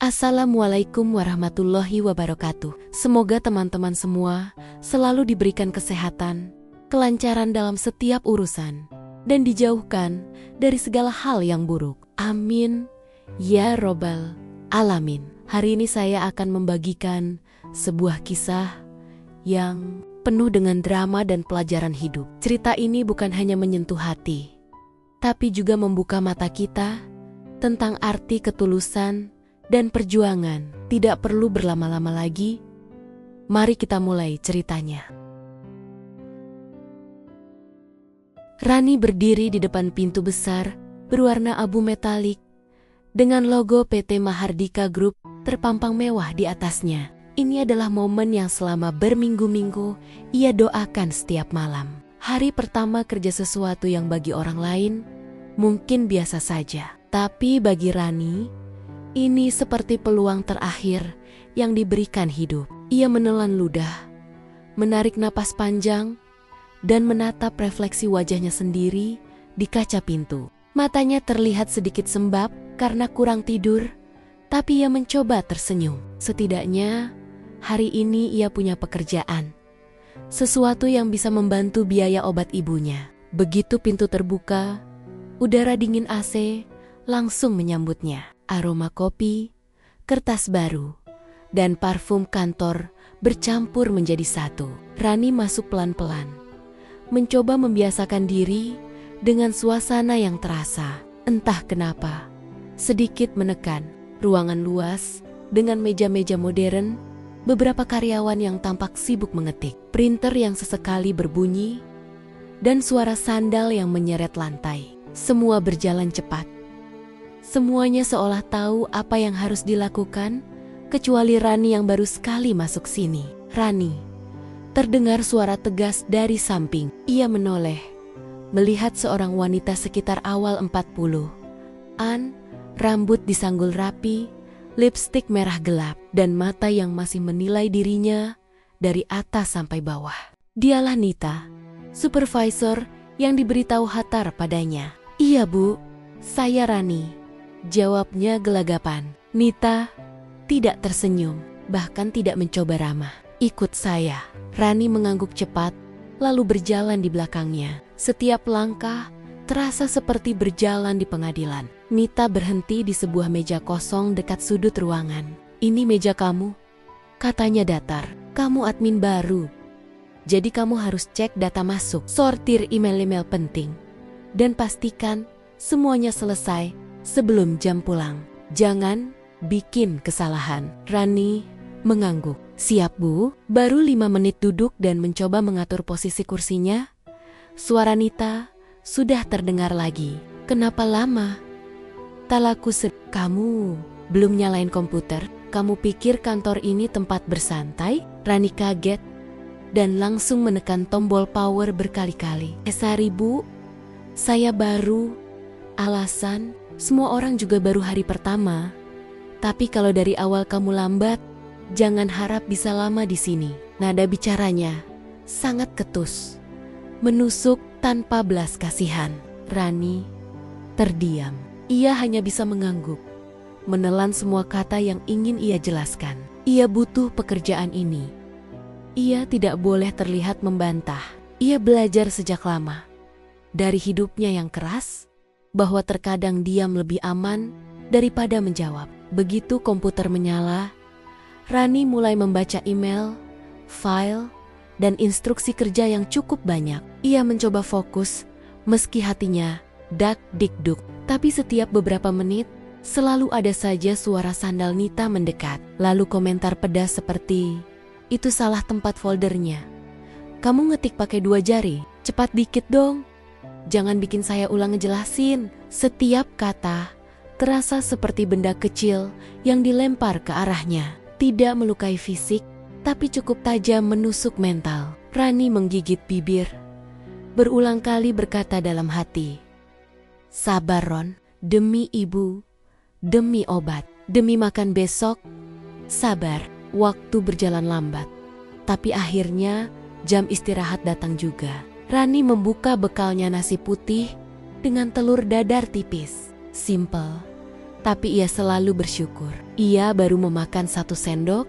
Assalamualaikum warahmatullahi wabarakatuh. Semoga teman-teman semua selalu diberikan kesehatan, kelancaran dalam setiap urusan, dan dijauhkan dari segala hal yang buruk. Amin. Ya Robbal Alamin. Hari ini saya akan membagikan sebuah kisah yang penuh dengan drama dan pelajaran hidup. Cerita ini bukan hanya menyentuh hati, tapi juga membuka mata kita tentang arti ketulusan dan perjuangan. Tidak perlu berlama-lama lagi, mari kita mulai ceritanya. Rani berdiri di depan pintu besar berwarna abu metalik dengan logo PT Mahardika Group terpampang mewah di atasnya. Ini adalah momen yang selama berminggu-minggu ia doakan setiap malam. Hari pertama kerja sesuatu yang bagi orang lain mungkin biasa saja, tapi bagi Rani ini seperti peluang terakhir yang diberikan hidup. Ia menelan ludah, menarik napas panjang, dan menatap refleksi wajahnya sendiri di kaca pintu. Matanya terlihat sedikit sembab karena kurang tidur, tapi ia mencoba tersenyum. Setidaknya, hari ini ia punya pekerjaan. Sesuatu yang bisa membantu biaya obat ibunya. Begitu pintu terbuka, udara dingin AC langsung menyambutnya. Aroma kopi, kertas baru, dan parfum kantor bercampur menjadi satu. Rani masuk pelan-pelan, mencoba membiasakan diri dengan suasana yang terasa. Entah kenapa, sedikit menekan. Ruangan luas dengan meja-meja modern, beberapa karyawan yang tampak sibuk mengetik, printer yang sesekali berbunyi, dan suara sandal yang menyeret lantai. Semua berjalan cepat. Semuanya seolah tahu apa yang harus dilakukan, kecuali Rani yang baru sekali masuk sini. Rani, terdengar suara tegas dari samping. Ia menoleh, melihat seorang wanita sekitar awal 40-an, rambut disanggul rapi, lipstik merah gelap, dan mata yang masih menilai dirinya dari atas sampai bawah. Dialah Nita, supervisor yang diberitahu Hatar padanya. "Iya Bu, saya Rani," jawabnya gelagapan. Nita tidak tersenyum, bahkan tidak mencoba ramah. "Ikut saya." Rani mengangguk cepat, lalu berjalan di belakangnya. Setiap langkah terasa seperti berjalan di pengadilan. Nita berhenti di sebuah meja kosong dekat sudut ruangan. "Ini meja kamu," katanya datar. "Kamu admin baru, jadi kamu harus cek data masuk, sortir email-email penting, dan pastikan semuanya selesai sebelum jam pulang. Jangan bikin kesalahan." Rani mengangguk. "Siap Bu." Baru 5 menit duduk dan mencoba mengatur posisi kursinya, suara Nita sudah terdengar lagi. "Kenapa lama?" "Talaku kamu belum nyalain komputer? Kamu pikir kantor ini tempat bersantai?" Rani kaget dan langsung menekan tombol power berkali-kali. "Sorry Bu, saya baru." Alasan, semua orang juga baru hari pertama. "Tapi kalau dari awal kamu lambat, jangan harap bisa lama di sini." Nada bicaranya sangat ketus, menusuk tanpa belas kasihan. Rani terdiam. Ia hanya bisa mengangguk, menelan semua kata yang ingin ia jelaskan. Ia butuh pekerjaan ini. Ia tidak boleh terlihat membantah. Ia belajar sejak lama dari hidupnya yang keras, bahwa terkadang diam lebih aman daripada menjawab. Begitu komputer menyala, Rani mulai membaca email, file, dan instruksi kerja yang cukup banyak. Ia mencoba fokus, meski hatinya dak-dik-duk. Tapi setiap beberapa menit, selalu ada saja suara sandal Nita mendekat. Lalu komentar pedas seperti, "Itu salah tempat foldernya. Kamu ngetik pakai 2 jari, cepat dikit dong. Jangan bikin saya ulang ngejelasin." Setiap kata terasa seperti benda kecil yang dilempar ke arahnya. Tidak melukai fisik, tapi cukup tajam menusuk mental. Rani menggigit bibir, berulang kali berkata dalam hati, "Sabar Ron, demi ibu, demi obat, demi makan besok. Sabar." Waktu berjalan lambat, tapi akhirnya jam istirahat datang juga. Rani membuka bekalnya nasi putih dengan telur dadar tipis. Simple, tapi ia selalu bersyukur. Ia baru memakan 1 sendok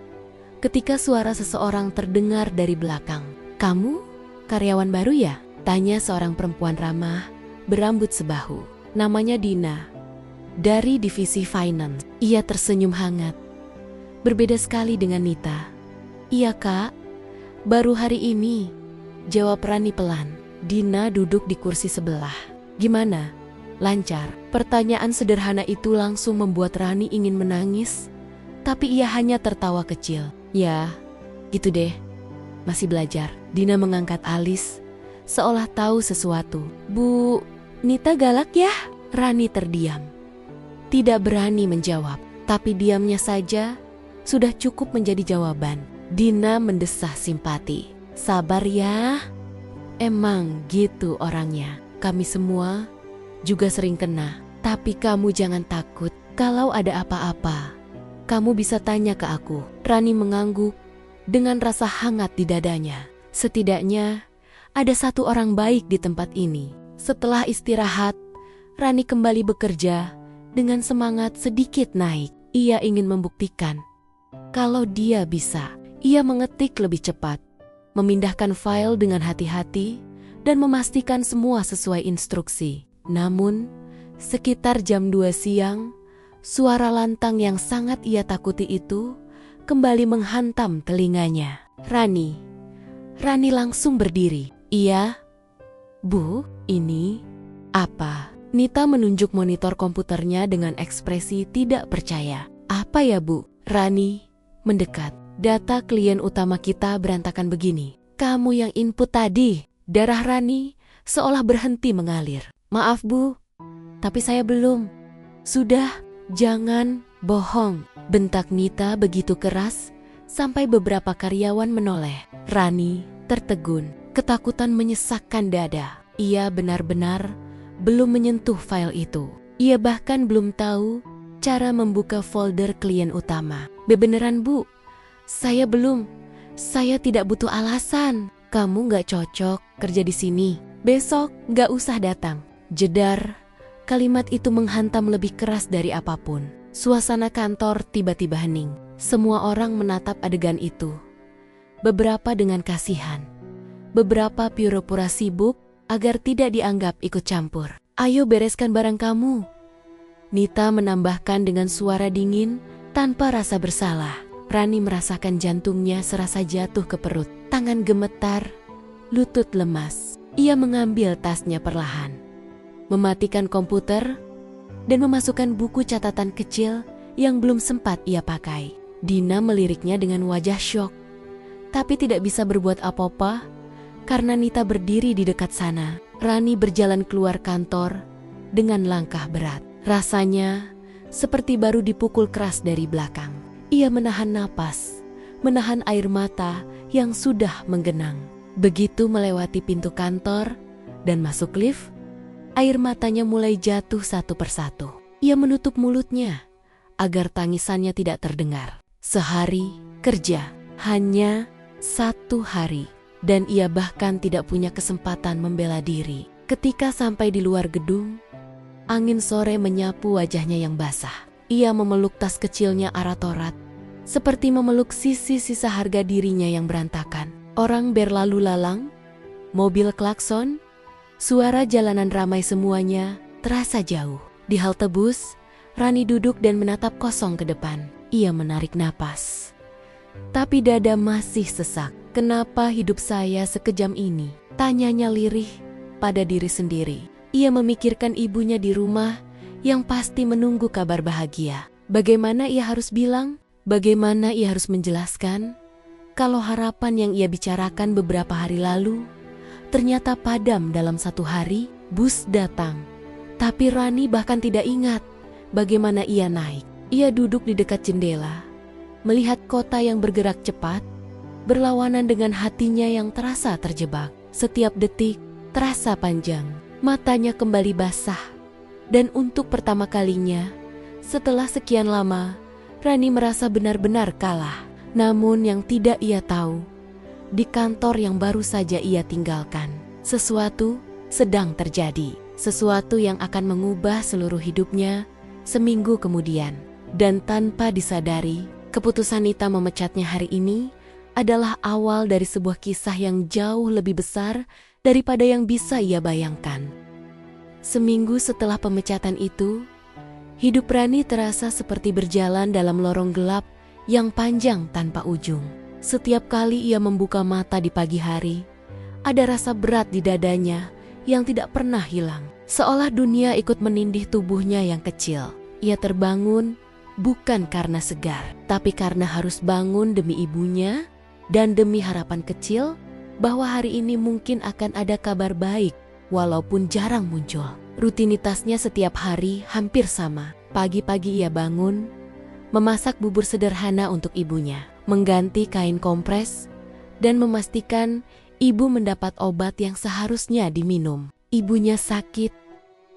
ketika suara seseorang terdengar dari belakang. "Kamu karyawan baru ya?" tanya seorang perempuan ramah berambut sebahu. Namanya Dina, dari divisi finance. Ia tersenyum hangat. Berbeda sekali dengan Nita. "Iya kak, baru hari ini," jawab Rani pelan. Dina duduk di kursi sebelah. "Gimana? Lancar?" Pertanyaan sederhana itu langsung membuat Rani ingin menangis, tapi ia hanya tertawa kecil. "Ya, gitu deh. Masih belajar." Dina mengangkat alis, seolah tahu sesuatu. "Bu, Nita galak ya?" Rani terdiam. Tidak berani menjawab, tapi diamnya saja sudah cukup menjadi jawaban. Dina mendesah simpati. "Sabar ya. Emang gitu orangnya. Kami semua juga sering kena. Tapi kamu jangan takut. Kalau ada apa-apa, kamu bisa tanya ke aku." Rani mengangguk dengan rasa hangat di dadanya. Setidaknya ada 1 orang baik di tempat ini. Setelah istirahat, Rani kembali bekerja dengan semangat sedikit naik. Ia ingin membuktikan kalau dia bisa. Ia mengetik lebih cepat, memindahkan file dengan hati-hati, dan memastikan semua sesuai instruksi. Namun, sekitar jam 2 siang, suara lantang yang sangat ia takuti itu kembali menghantam telinganya. Rani langsung berdiri. "Iya, Bu, ini apa?" Nita menunjuk monitor komputernya dengan ekspresi tidak percaya. "Apa ya, Bu?" Rani mendekat. "Data klien utama kita berantakan begini." "Kamu yang input tadi?" Darah Rani seolah berhenti mengalir. "Maaf, Bu, tapi saya belum." "Sudah, jangan bohong," bentak Nita begitu keras sampai beberapa karyawan menoleh. Rani tertegun. Ketakutan menyesakkan dada. Ia benar-benar belum menyentuh file itu. Ia bahkan belum tahu cara membuka folder klien utama. "Beneran, Bu, saya belum. Saya tidak butuh alasan. Kamu gak cocok kerja di sini. Besok gak usah datang." Jedar, kalimat itu menghantam lebih keras dari apapun. Suasana kantor tiba-tiba hening. Semua orang menatap adegan itu. Beberapa dengan kasihan, beberapa pura-pura sibuk agar tidak dianggap ikut campur. "Ayo bereskan barang kamu," Nita menambahkan dengan suara dingin tanpa rasa bersalah. Rani merasakan jantungnya serasa jatuh ke perut. Tangan gemetar, lutut lemas. Ia mengambil tasnya perlahan, mematikan komputer, dan memasukkan buku catatan kecil yang belum sempat ia pakai. Dina meliriknya dengan wajah syok, tapi tidak bisa berbuat apa-apa karena Nita berdiri di dekat sana. Rani berjalan keluar kantor dengan langkah berat. Rasanya seperti baru dipukul keras dari belakang. Ia menahan napas, menahan air mata yang sudah menggenang. Begitu melewati pintu kantor dan masuk lift, air matanya mulai jatuh satu persatu. Ia menutup mulutnya agar tangisannya tidak terdengar. Sehari kerja, hanya 1 hari. Dan ia bahkan tidak punya kesempatan membela diri. Ketika sampai di luar gedung, angin sore menyapu wajahnya yang basah. Ia memeluk tas kecilnya aratorat, seperti memeluk sisa harga dirinya yang berantakan. Orang berlalu lalang, mobil klakson, suara jalanan ramai semuanya terasa jauh. Di halte bus, Rani duduk dan menatap kosong ke depan. Ia menarik napas, tapi dada masih sesak. "Kenapa hidup saya sekejam ini?" tanyanya lirih pada diri sendiri. Ia memikirkan ibunya di rumah yang pasti menunggu kabar bahagia. Bagaimana ia harus bilang? Bagaimana ia harus menjelaskan kalau harapan yang ia bicarakan beberapa hari lalu ternyata padam dalam 1 hari? Bus datang, tapi Rani bahkan tidak ingat bagaimana ia naik. Ia duduk di dekat jendela, melihat kota yang bergerak cepat, berlawanan dengan hatinya yang terasa terjebak. Setiap detik terasa panjang. Matanya kembali basah. Dan untuk pertama kalinya, setelah sekian lama, Rani merasa benar-benar kalah. Namun yang tidak ia tahu, di kantor yang baru saja ia tinggalkan, sesuatu sedang terjadi. Sesuatu yang akan mengubah seluruh hidupnya Seminggu kemudian, dan tanpa disadari, keputusan Nita memecatnya hari ini adalah awal dari sebuah kisah yang jauh lebih besar daripada yang bisa ia bayangkan. Seminggu setelah pemecatan itu, hidup Rani terasa seperti berjalan dalam lorong gelap yang panjang tanpa ujung. Setiap kali ia membuka mata di pagi hari, ada rasa berat di dadanya yang tidak pernah hilang. Seolah dunia ikut menindih tubuhnya yang kecil. Ia terbangun bukan karena segar, tapi karena harus bangun demi ibunya dan demi harapan kecil bahwa hari ini mungkin akan ada kabar baik walaupun jarang muncul. Rutinitasnya setiap hari hampir sama. Pagi-pagi ia bangun, memasak bubur sederhana untuk ibunya, mengganti kain kompres, dan memastikan ibu mendapat obat yang seharusnya diminum. Ibunya sakit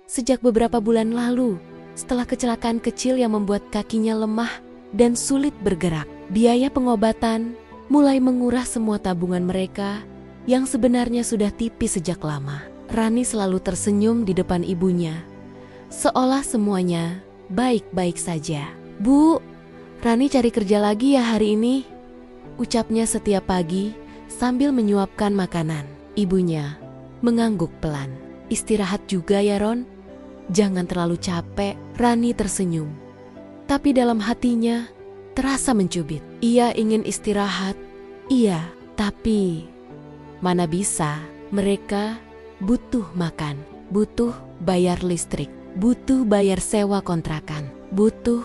sejak beberapa bulan lalu setelah kecelakaan kecil yang membuat kakinya lemah dan sulit bergerak. Biaya pengobatan mulai menguras semua tabungan mereka yang sebenarnya sudah tipis sejak lama. Rani selalu tersenyum di depan ibunya, seolah semuanya baik-baik saja. "Bu, Rani cari kerja lagi ya hari ini," ucapnya setiap pagi sambil menyuapkan makanan. Ibunya mengangguk pelan. "Istirahat juga ya Ron, jangan terlalu capek." Rani tersenyum, tapi dalam hatinya terasa mencubit. Ia ingin istirahat, iya, tapi mana bisa. Mereka butuh makan, butuh bayar listrik, butuh bayar sewa kontrakan, butuh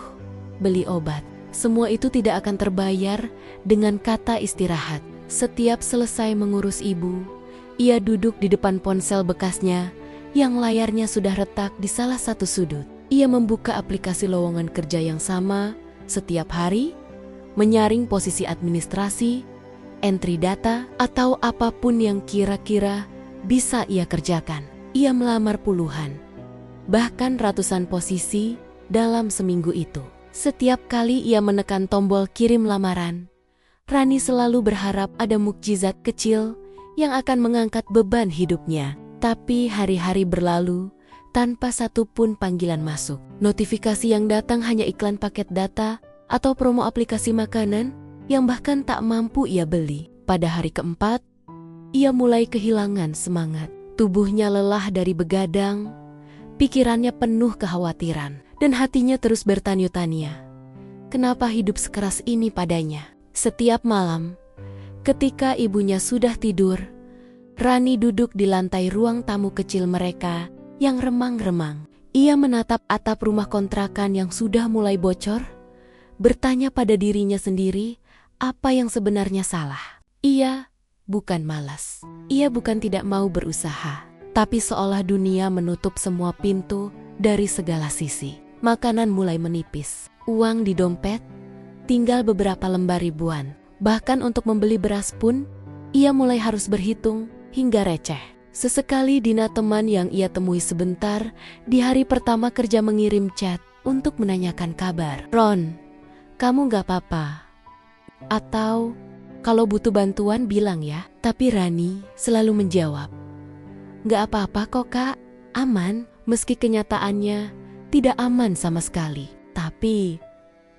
beli obat. Semua itu tidak akan terbayar dengan kata istirahat. Setiap selesai mengurus ibu, ia duduk di depan ponsel bekasnya yang layarnya sudah retak di salah satu sudut. Ia membuka aplikasi lowongan kerja yang sama setiap hari, menyaring posisi administrasi, entry data, atau apapun yang kira-kira bisa ia kerjakan. Ia melamar puluhan, bahkan ratusan posisi dalam seminggu itu. Setiap kali ia menekan tombol kirim lamaran, Rani selalu berharap ada mukjizat kecil yang akan mengangkat beban hidupnya. Tapi hari-hari berlalu tanpa satu pun panggilan masuk. Notifikasi yang datang hanya iklan paket data atau promo aplikasi makanan yang bahkan tak mampu ia beli. Pada hari keempat, ia mulai kehilangan semangat. Tubuhnya lelah dari begadang, pikirannya penuh kekhawatiran, dan hatinya terus bertanya-tanya, kenapa hidup sekeras ini padanya? Setiap malam, ketika ibunya sudah tidur, Rani duduk di lantai ruang tamu kecil mereka yang remang-remang. Ia menatap atap rumah kontrakan yang sudah mulai bocor, bertanya pada dirinya sendiri apa yang sebenarnya salah. Ia bukan malas, ia bukan tidak mau berusaha, tapi seolah dunia menutup semua pintu dari segala sisi. Makanan mulai menipis, uang di dompet tinggal beberapa lembar ribuan. Bahkan untuk membeli beras pun, ia mulai harus berhitung hingga receh. Sesekali Dina, teman yang ia temui sebentar di hari pertama kerja, mengirim chat untuk menanyakan kabar. "Ron, kamu gak apa-apa? Atau kalau butuh bantuan bilang ya." Tapi Rani selalu menjawab, "Gak apa-apa kok kak, aman." Meski kenyataannya tidak aman sama sekali. Tapi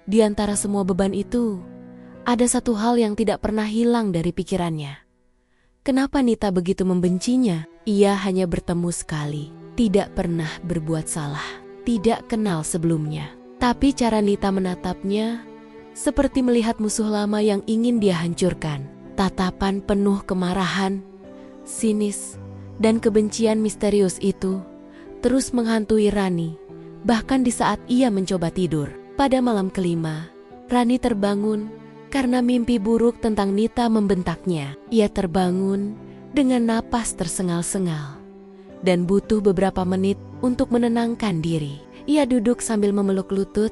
di antara semua beban itu, ada satu hal yang tidak pernah hilang dari pikirannya. Kenapa Nita begitu membencinya? Ia hanya bertemu sekali, tidak pernah berbuat salah, tidak kenal sebelumnya. Tapi cara Nita menatapnya seperti melihat musuh lama yang ingin dia hancurkan. Tatapan penuh kemarahan, sinis, dan kebencian misterius itu terus menghantui Rani, bahkan di saat ia mencoba tidur. Pada malam kelima, Rani terbangun karena mimpi buruk tentang Nita membentaknya. Ia terbangun dengan napas tersengal-sengal dan butuh beberapa menit untuk menenangkan diri. Ia duduk sambil memeluk lutut,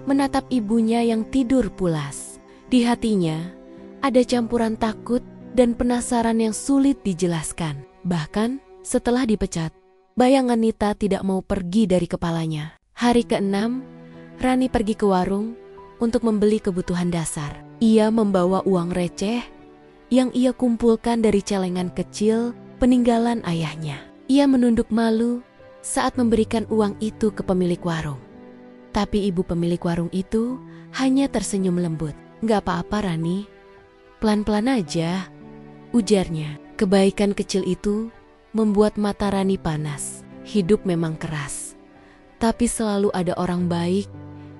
menatap ibunya yang tidur pulas. Di hatinya ada campuran takut dan penasaran yang sulit dijelaskan. Bahkan setelah dipecat, bayangan Nita tidak mau pergi dari kepalanya. Hari ke-6, Rani pergi ke warung untuk membeli kebutuhan dasar. Ia membawa uang receh yang ia kumpulkan dari celengan kecil peninggalan ayahnya. Ia menunduk malu saat memberikan uang itu ke pemilik warung. Tapi ibu pemilik warung itu hanya tersenyum lembut. "Nggak apa-apa, Rani. Pelan-pelan aja," ujarnya. Kebaikan kecil itu membuat mata Rani panas. Hidup memang keras, tapi selalu ada orang baik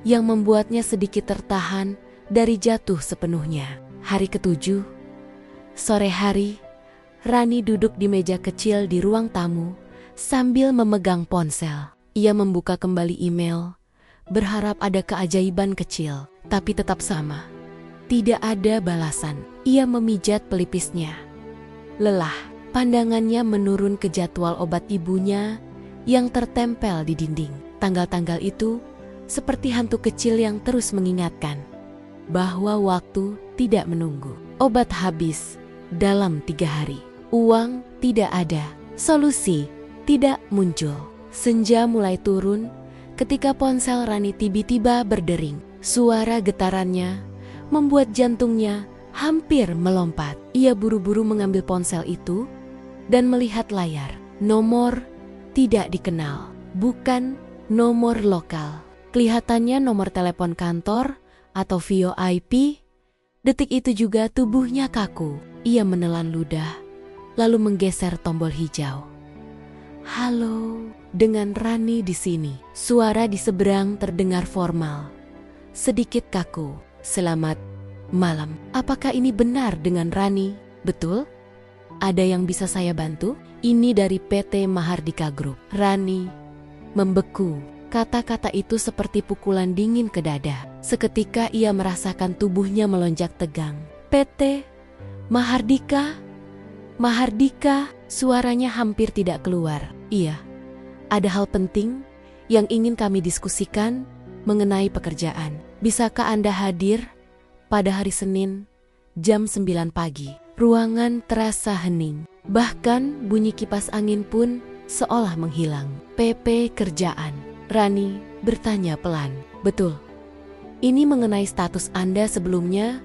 yang membuatnya sedikit tertahan dari jatuh sepenuhnya. Hari ke-7, sore hari, Rani duduk di meja kecil di ruang tamu sambil memegang ponsel. Ia membuka kembali email, berharap ada keajaiban kecil, tapi tetap sama. Tidak ada balasan. Ia memijat pelipisnya. Lelah, pandangannya menurun ke jadwal obat ibunya yang tertempel di dinding. Tanggal-tanggal itu seperti hantu kecil yang terus mengingatkan bahwa waktu tidak menunggu. Obat habis dalam 3 hari. Uang tidak ada. Solusi tidak muncul. Senja mulai turun ketika ponsel Rani tiba-tiba berdering. Suara getarannya membuat jantungnya hampir melompat. Ia buru-buru mengambil ponsel itu dan melihat layar. Nomor tidak dikenal, bukan nomor lokal. Kelihatannya nomor telepon kantor atau VoIP. Detik itu juga tubuhnya kaku. Ia menelan ludah, lalu menggeser tombol hijau. "Halo, dengan Rani di sini." Suara di seberang terdengar formal, sedikit kaku. "Selamat malam. Apakah ini benar dengan Rani?" "Betul. Ada yang bisa saya bantu?" "Ini dari PT Mahardika Group." Rani membeku. Kata-kata itu seperti pukulan dingin ke dada. Seketika ia merasakan tubuhnya melonjak tegang. "PT Mahardika? Mahardika?" Suaranya hampir tidak keluar. "Iya, ada hal penting yang ingin kami diskusikan mengenai pekerjaan. Bisakah Anda hadir pada hari Senin jam 9 pagi?" Ruangan terasa hening. Bahkan bunyi kipas angin pun seolah menghilang. "PP kerjaan?" Rani bertanya pelan. "Betul. Ini mengenai status Anda sebelumnya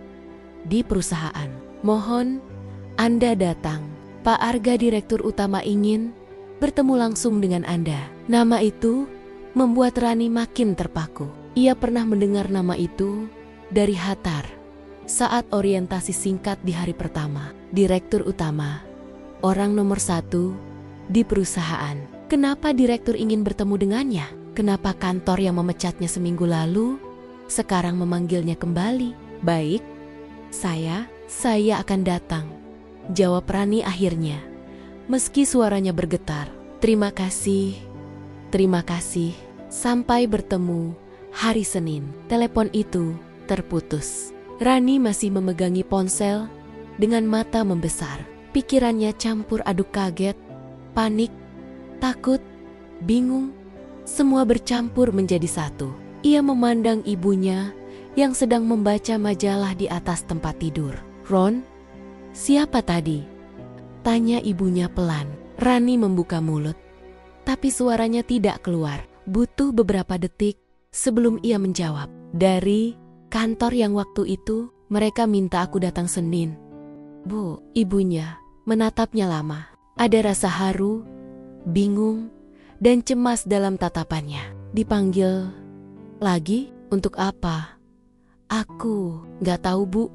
di perusahaan. Mohon Anda datang. Pak Arga, Direktur Utama, ingin bertemu langsung dengan Anda." Nama itu membuat Rani makin terpaku. Ia pernah mendengar nama itu dari Hatar saat orientasi singkat di hari pertama. Direktur Utama, orang nomor 1 di perusahaan. Kenapa direktur ingin bertemu dengannya? Kenapa kantor yang memecatnya seminggu lalu sekarang memanggilnya kembali? "Baik, saya akan datang," jawab Rani akhirnya, meski suaranya bergetar. Terima kasih. Sampai bertemu hari Senin." Telepon itu terputus. Rani masih memegangi ponsel dengan mata membesar. Pikirannya campur aduk kaget, panik, takut, bingung. Semua bercampur menjadi satu. Ia memandang ibunya yang sedang membaca majalah di atas tempat tidur. "Ron, siapa tadi?" tanya ibunya pelan. Rani membuka mulut, tapi suaranya tidak keluar. Butuh beberapa detik sebelum ia menjawab. "Dari kantor yang waktu itu mereka minta aku datang Senin." "Bu," ibunya menatapnya lama. Ada rasa haru, bingung, dan cemas dalam tatapannya. "Dipanggil lagi? Untuk apa?" "Aku nggak tahu, Bu.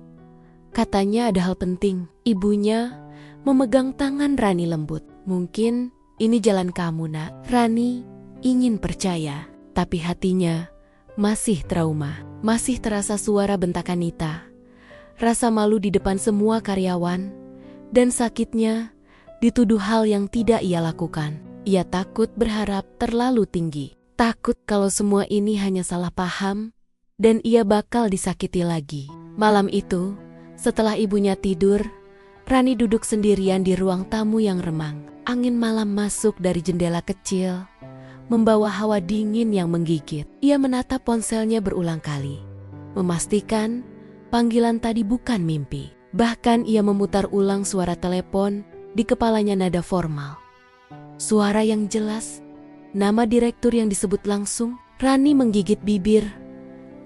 Katanya ada hal penting." Ibunya memegang tangan Rani lembut. "Mungkin ini jalan kamu, Nak." Rani ingin percaya, tapi hatinya masih trauma. Masih terasa suara bentakan Nita, rasa malu di depan semua karyawan, dan sakitnya dituduh hal yang tidak ia lakukan. Ia takut berharap terlalu tinggi. Takut kalau semua ini hanya salah paham dan ia bakal disakiti lagi. Malam itu, setelah ibunya tidur, Rani duduk sendirian di ruang tamu yang remang. Angin malam masuk dari jendela kecil, membawa hawa dingin yang menggigit. Ia menatap ponselnya berulang kali, memastikan panggilan tadi bukan mimpi. Bahkan ia memutar ulang suara telepon di kepalanya nada formal. Suara yang jelas, nama direktur yang disebut langsung. Rani menggigit bibir,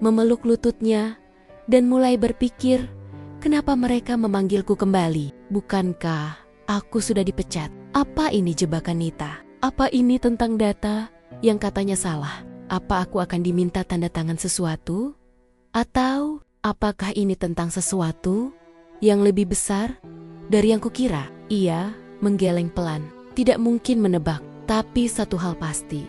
memeluk lututnya, dan mulai berpikir, kenapa mereka memanggilku kembali? Bukankah aku sudah dipecat? Apa ini jebakan Nita? Apa ini tentang data yang katanya salah? Apa aku akan diminta tanda tangan sesuatu? Atau apakah ini tentang sesuatu yang lebih besar dari yang kukira? Ia menggeleng pelan. Tidak mungkin menebak, tapi satu hal pasti.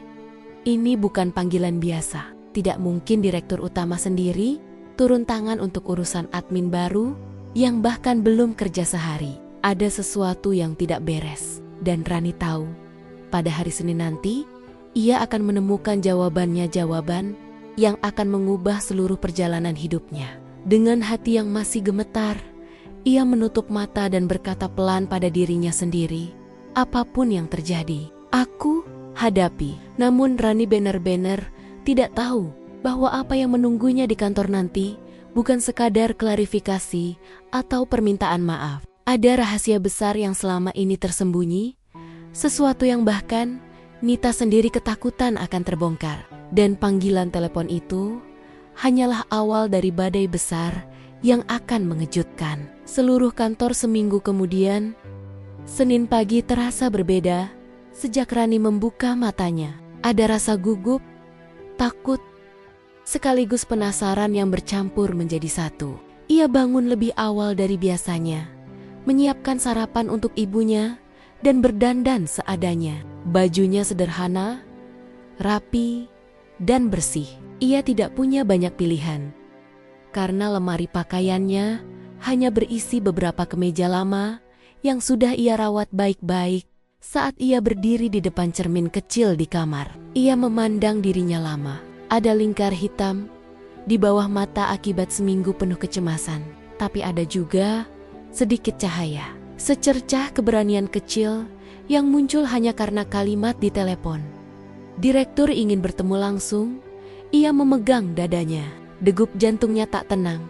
Ini bukan panggilan biasa. Tidak mungkin direktur utama sendiri turun tangan untuk urusan admin baru yang bahkan belum kerja sehari. Ada sesuatu yang tidak beres. Dan Rani tahu, pada hari Senin nanti, ia akan menemukan jawaban yang akan mengubah seluruh perjalanan hidupnya. Dengan hati yang masih gemetar, ia menutup mata dan berkata pelan pada dirinya sendiri, apapun yang terjadi, aku hadapi. Namun Rani benar-benar tidak tahu bahwa apa yang menunggunya di kantor nanti bukan sekadar klarifikasi atau permintaan maaf. Ada rahasia besar yang selama ini tersembunyi, sesuatu yang bahkan Nita sendiri ketakutan akan terbongkar. Dan panggilan telepon itu hanyalah awal dari badai besar yang akan mengejutkan seluruh kantor. Seminggu kemudian, Senin pagi terasa berbeda sejak Rani membuka matanya. Ada rasa gugup, takut, sekaligus penasaran yang bercampur menjadi satu. Ia bangun lebih awal dari biasanya, menyiapkan sarapan untuk ibunya dan berdandan seadanya. Bajunya sederhana, rapi, dan bersih. Ia tidak punya banyak pilihan, karena lemari pakaiannya hanya berisi beberapa kemeja lama yang sudah ia rawat baik-baik. Saat ia berdiri di depan cermin kecil di kamar, ia memandang dirinya lama. Ada lingkar hitam di bawah mata akibat seminggu penuh kecemasan. Tapi ada juga sedikit cahaya, secercah keberanian kecil yang muncul hanya karena kalimat di telepon. Direktur ingin bertemu langsung. Ia memegang dadanya. Degup jantungnya tak tenang.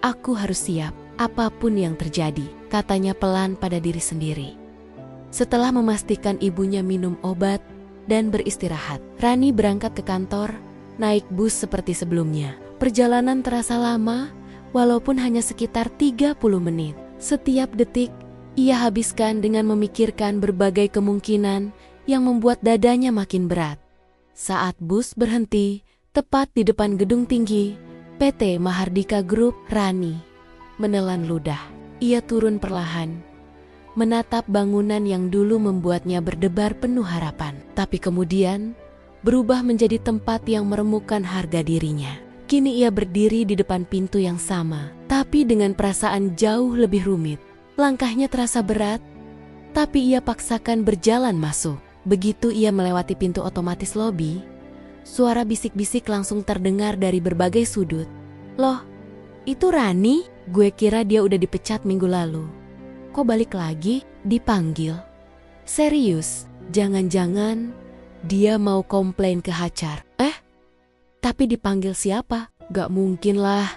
Aku harus siap, apapun yang terjadi, katanya pelan pada diri sendiri. Setelah memastikan ibunya minum obat dan beristirahat, Rani berangkat ke kantor, naik bus seperti sebelumnya. Perjalanan terasa lama, walaupun hanya sekitar 30 menit. Setiap detik, ia habiskan dengan memikirkan berbagai kemungkinan yang membuat dadanya makin berat. Saat bus berhenti, tepat di depan gedung tinggi PT Mahardika Group, Rani menelan ludah. Ia turun perlahan, menatap bangunan yang dulu membuatnya berdebar penuh harapan, tapi kemudian berubah menjadi tempat yang meremukkan harga dirinya. Kini ia berdiri di depan pintu yang sama, tapi dengan perasaan jauh lebih rumit. Langkahnya terasa berat, tapi ia paksakan berjalan masuk. Begitu ia melewati pintu otomatis lobi, suara bisik-bisik langsung terdengar dari berbagai sudut. Loh, itu Rani? Gue kira dia udah dipecat minggu lalu. Kok balik lagi? Dipanggil. Serius? Jangan-jangan dia mau komplain ke HR. Tapi dipanggil siapa? Gak mungkin lah.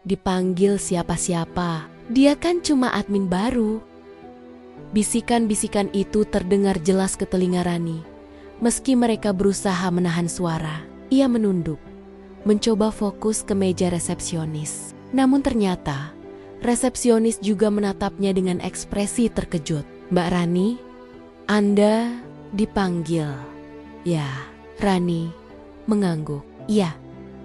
Dipanggil siapa-siapa. Dia kan cuma admin baru. Bisikan-bisikan itu terdengar jelas ke telinga Rani. Meski mereka berusaha menahan suara, ia menunduk, mencoba fokus ke meja resepsionis. Namun ternyata, resepsionis juga menatapnya dengan ekspresi terkejut. Mbak Rani, Anda dipanggil. Ya, Rani mengangguk. Iya,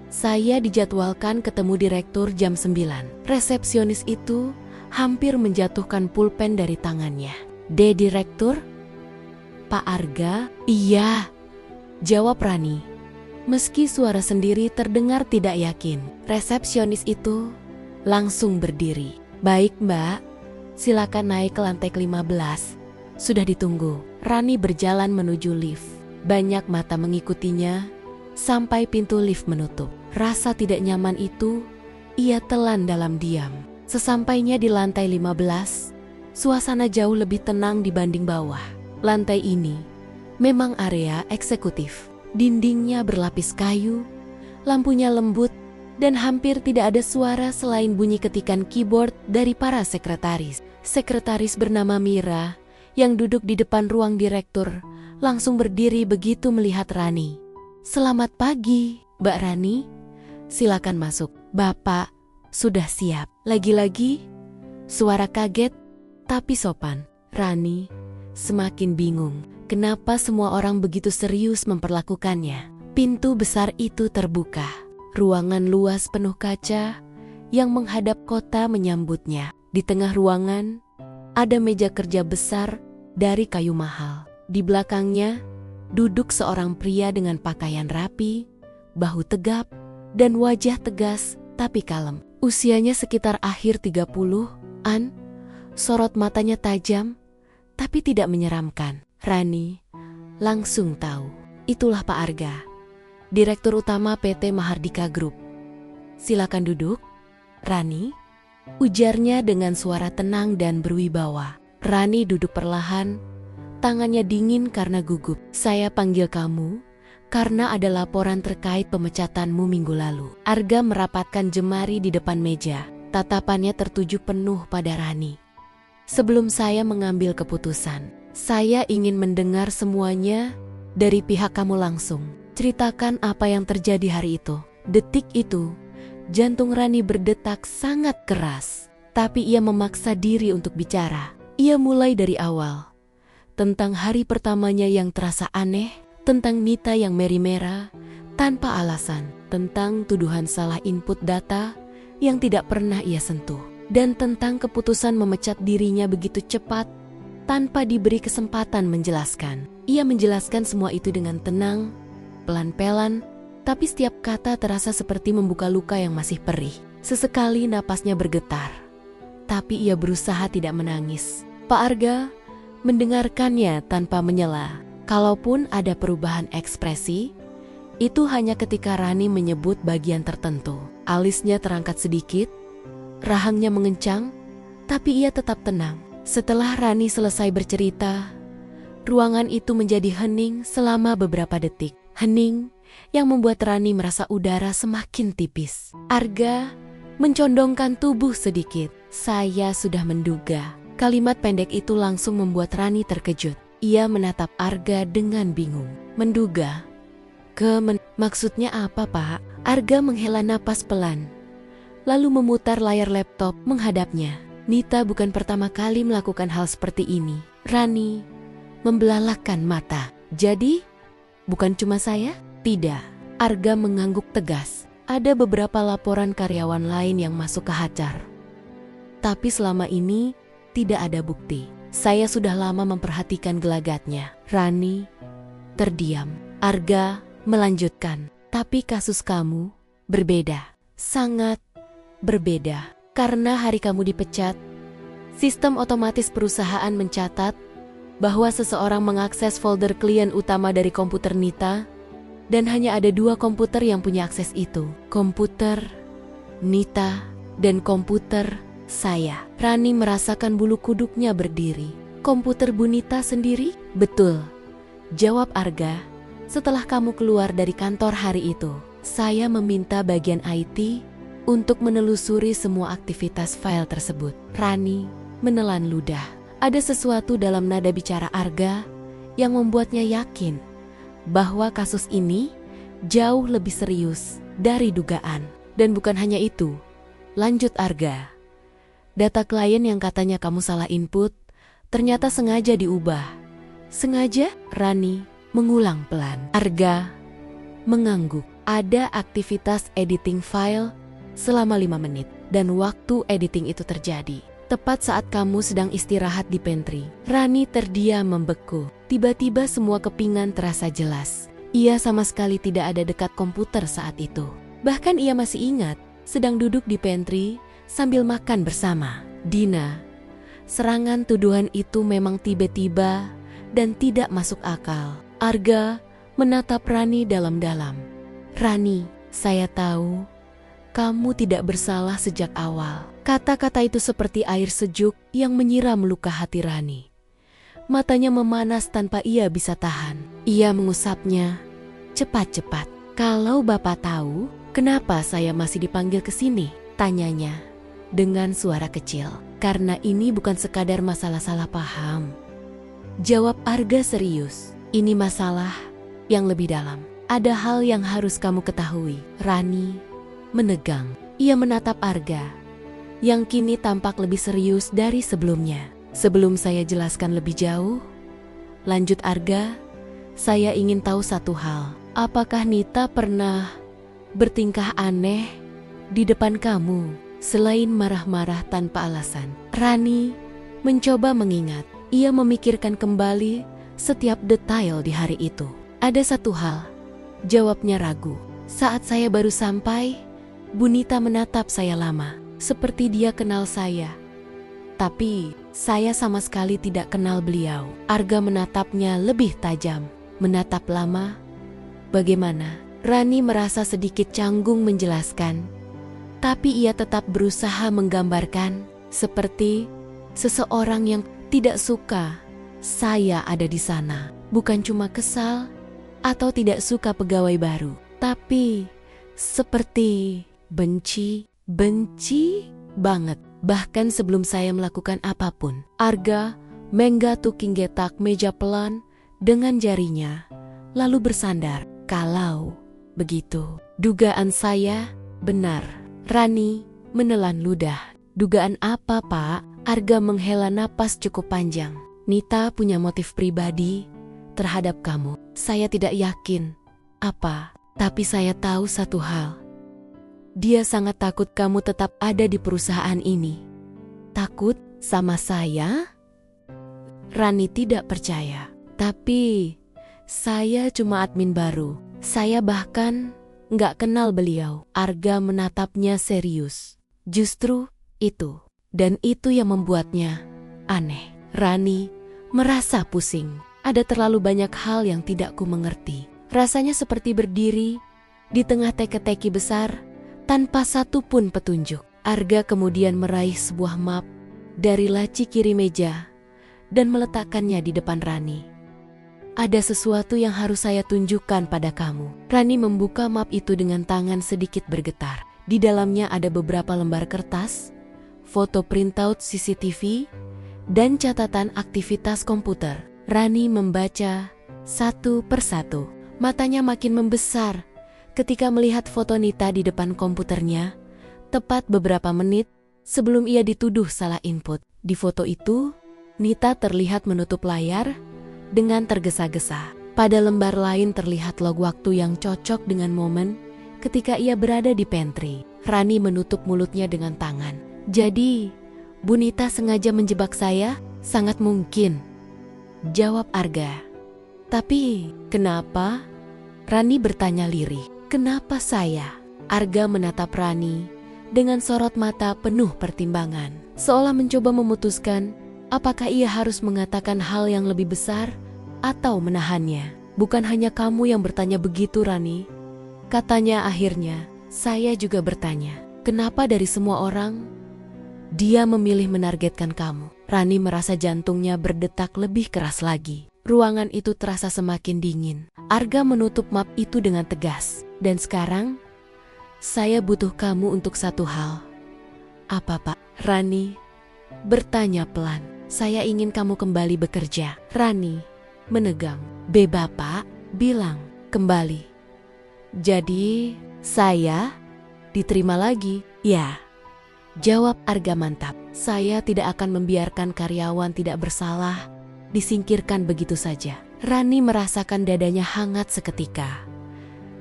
saya dijadwalkan ketemu direktur jam 9. Resepsionis itu hampir menjatuhkan pulpen dari tangannya. Direktur? Pak Arga? Iya, jawab Rani. Meski suara sendiri terdengar tidak yakin, resepsionis itu langsung berdiri. Baik mbak, silakan naik ke lantai ke-15. Sudah ditunggu. Rani berjalan menuju lift. Banyak mata mengikutinya sampai pintu lift menutup. Rasa tidak nyaman itu ia telan dalam diam. Sesampainya di lantai 15, suasana jauh lebih tenang dibanding bawah. Lantai ini memang area eksekutif. Dindingnya berlapis kayu, lampunya lembut, dan hampir tidak ada suara selain bunyi ketikan keyboard dari para sekretaris. Sekretaris bernama Mira yang duduk di depan ruang direktur langsung berdiri begitu melihat Rani. Selamat pagi, Mbak Rani. Silakan masuk. Bapak sudah siap. Lagi-lagi, suara kaget tapi sopan. Rani semakin bingung. Kenapa semua orang begitu serius memperlakukannya? Pintu besar itu terbuka. Ruangan luas penuh kaca yang menghadap kota menyambutnya. Di tengah ruangan, ada meja kerja besar dari kayu mahal. Di belakangnya, duduk seorang pria dengan pakaian rapi, bahu tegap, dan wajah tegas tapi kalem. Usianya sekitar akhir 30-an, sorot matanya tajam, tapi tidak menyeramkan. Rani langsung tahu, itulah Pak Arga, Direktur Utama PT Mahardika Group. Silakan duduk, Rani, ujarnya dengan suara tenang dan berwibawa. Rani duduk perlahan, tangannya dingin karena gugup. Saya panggil kamu karena ada laporan terkait pemecatanmu minggu lalu. Arga merapatkan jemari di depan meja. Tatapannya tertuju penuh pada Rani. Sebelum saya mengambil keputusan, saya ingin mendengar semuanya dari pihak kamu langsung. Ceritakan apa yang terjadi hari itu. Detik itu, jantung Rani berdetak sangat keras. Tapi ia memaksa diri untuk bicara. Ia mulai dari awal. Tentang hari pertamanya yang terasa aneh, tentang Nita yang meri-mera tanpa alasan, tentang tuduhan salah input data yang tidak pernah ia sentuh, dan tentang keputusan memecat dirinya begitu cepat tanpa diberi kesempatan menjelaskan. Ia menjelaskan semua itu dengan tenang, pelan-pelan, tapi setiap kata terasa seperti membuka luka yang masih perih. Sesekali napasnya bergetar, tapi ia berusaha tidak menangis. Pak Arga mendengarkannya tanpa menyela. Kalaupun ada perubahan ekspresi, itu hanya ketika Rani menyebut bagian tertentu. Alisnya terangkat sedikit, rahangnya mengencang, tapi ia tetap tenang. Setelah Rani selesai bercerita, ruangan itu menjadi hening selama beberapa detik. Hening yang membuat Rani merasa udara semakin tipis. Arga mencondongkan tubuh sedikit. Saya sudah menduga. Kalimat pendek itu langsung membuat Rani terkejut. Ia menatap Arga dengan bingung. Menduga? Maksudnya apa, Pak? Arga menghela napas pelan, lalu memutar layar laptop menghadapnya. Nita bukan pertama kali melakukan hal seperti ini. Rani membelalakkan mata. Jadi, bukan cuma saya? Tidak. Arga mengangguk tegas. Ada beberapa laporan karyawan lain yang masuk ke Hajar. Tapi selama ini, tidak ada bukti. Saya sudah lama memperhatikan gelagatnya. Rani terdiam. Arga melanjutkan. Tapi kasus kamu berbeda. Sangat berbeda. Karena hari kamu dipecat, sistem otomatis perusahaan mencatat bahwa seseorang mengakses folder klien utama dari komputer Nita, dan hanya ada 2 komputer yang punya akses itu. Komputer Nita dan komputer saya. Rani merasakan bulu kuduknya berdiri. Komputer Bu Nita sendiri? Betul, jawab Arga. Setelah kamu keluar dari kantor hari itu, saya meminta bagian IT untuk menelusuri semua aktivitas file tersebut. Rani menelan ludah. Ada sesuatu dalam nada bicara Arga yang membuatnya yakin bahwa kasus ini jauh lebih serius dari dugaan. Dan bukan hanya itu, lanjut Arga. Data klien yang katanya kamu salah input, ternyata sengaja diubah. Sengaja? Rani mengulang pelan. Arga mengangguk. Ada aktivitas editing file selama 5 menit. Dan waktu editing itu terjadi tepat saat kamu sedang istirahat di pantry. Rani terdiam membeku. Tiba-tiba semua kepingan terasa jelas. Ia sama sekali tidak ada dekat komputer saat itu. Bahkan ia masih ingat sedang duduk di pantry sambil makan bersama Dina. Serangan tuduhan itu memang tiba-tiba dan tidak masuk akal. Arga menatap Rani dalam-dalam. Rani, saya tahu kamu tidak bersalah sejak awal. Kata-kata itu seperti air sejuk yang menyiram luka hati Rani. Matanya memanas tanpa ia bisa tahan. Ia mengusapnya cepat-cepat. Kalau Bapak tahu, kenapa saya masih dipanggil ke sini? Tanyanya dengan suara kecil. Karena ini bukan sekadar masalah salah paham, jawab Arga serius. Ini masalah yang lebih dalam. Ada hal yang harus kamu ketahui. Rani menegang. Ia menatap Arga yang kini tampak lebih serius dari sebelumnya. Sebelum saya jelaskan lebih jauh, lanjut Arga, saya ingin tahu satu hal. apakah Nita pernah bertingkah aneh di depan kamu selain marah-marah tanpa alasan? Rani mencoba mengingat. Ia memikirkan kembali setiap detail di hari itu. Ada satu hal, jawabnya ragu. Saat saya baru sampai, Bu Nita menatap saya lama, seperti dia kenal saya. Tapi saya sama sekali tidak kenal beliau. Arga menatapnya lebih tajam. Menatap lama. Bagaimana? Rani merasa sedikit canggung menjelaskan. Tapi ia tetap berusaha menggambarkan seperti seseorang yang tidak suka saya ada di sana. Bukan cuma kesal atau tidak suka pegawai baru, tapi seperti benci banget. Bahkan sebelum saya melakukan apapun. Arga menggatuking getak meja pelan dengan jarinya, lalu bersandar. Kalau begitu, dugaan saya benar. Rani menelan ludah. Dugaan apa, Pak? Arga menghela napas cukup panjang. Nita punya motif pribadi terhadap kamu. Saya tidak yakin apa, tapi saya tahu satu hal. Dia sangat takut kamu tetap ada di perusahaan ini. Takut sama saya? Rani tidak percaya. Tapi saya cuma admin baru. Saya bahkan nggak kenal beliau. Arga menatapnya serius. Justru itu. Dan itu yang membuatnya aneh. Rani merasa pusing. Ada terlalu banyak hal yang tidak ku mengerti. Rasanya seperti berdiri di tengah teka-teki besar tanpa satu pun petunjuk. Arga kemudian meraih sebuah map dari laci kiri meja dan meletakkannya di depan Rani. Ada sesuatu yang harus saya tunjukkan pada kamu. Rani membuka map itu dengan tangan sedikit bergetar. Di dalamnya ada beberapa lembar kertas, foto printout CCTV, dan catatan aktivitas komputer. Rani membaca satu persatu. Matanya makin membesar ketika melihat foto Nita di depan komputernya, tepat beberapa menit sebelum ia dituduh salah input. Di foto itu, Nita terlihat menutup layar dengan tergesa-gesa. Pada lembar lain terlihat log waktu yang cocok dengan momen ketika ia berada di pantry. Rani menutup mulutnya dengan tangan. Jadi, Bu Nita sengaja menjebak saya? Sangat mungkin, jawab Arga. Tapi, kenapa? Rani bertanya lirih. Kenapa saya? Arga menatap Rani dengan sorot mata penuh pertimbangan. Seolah mencoba memutuskan apakah ia harus mengatakan hal yang lebih besar atau menahannya. Bukan hanya kamu yang bertanya begitu, Rani. Katanya akhirnya. Saya juga bertanya, kenapa dari semua orang dia memilih menargetkan kamu? Rani merasa jantungnya berdetak lebih keras lagi. Ruangan itu terasa semakin dingin. Arga menutup map itu dengan tegas. Dan sekarang, saya butuh kamu untuk satu hal. Apa, Pak? Rani bertanya pelan. Saya ingin kamu kembali bekerja. Rani menegang. Bapak bilang kembali. Jadi, saya diterima lagi? Ya, jawab Arga mantap. Saya tidak akan membiarkan karyawan tidak bersalah disingkirkan begitu saja. Rani merasakan dadanya hangat seketika.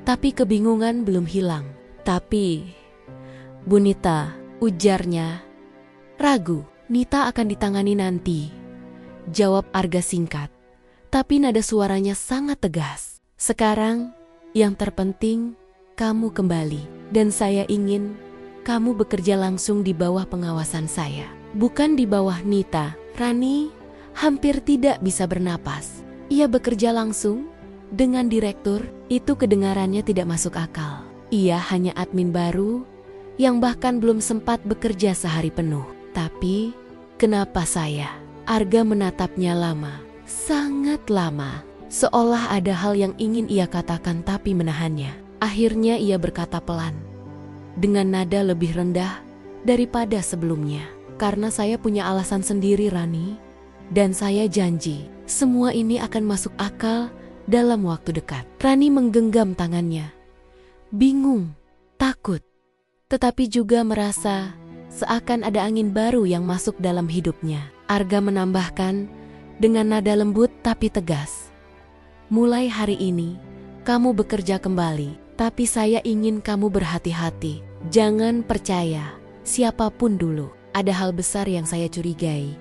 Tapi kebingungan belum hilang. Tapi, Bu Nita, ujarnya, ragu. Nita akan ditangani nanti, jawab Arga singkat. Tapi nada suaranya sangat tegas. Sekarang, yang terpenting, kamu kembali. Dan saya ingin kamu bekerja langsung di bawah pengawasan saya. Bukan di bawah Nita. Rani hampir tidak bisa bernapas. Ia bekerja langsung dengan direktur, itu kedengarannya tidak masuk akal. Ia hanya admin baru yang bahkan belum sempat bekerja sehari penuh. Tapi, kenapa saya? Arga menatapnya lama, sangat lama. Seolah ada hal yang ingin ia katakan tapi menahannya. Akhirnya ia berkata pelan, dengan nada lebih rendah daripada sebelumnya. Karena saya punya alasan sendiri, Rani. Dan saya janji, semua ini akan masuk akal dalam waktu dekat. Rani menggenggam tangannya. Bingung, takut, tetapi juga merasa seakan ada angin baru yang masuk dalam hidupnya. Arga menambahkan dengan nada lembut tapi tegas. Mulai hari ini, kamu bekerja kembali. Tapi saya ingin kamu berhati-hati. Jangan percaya siapapun dulu. Ada hal besar yang saya curigai.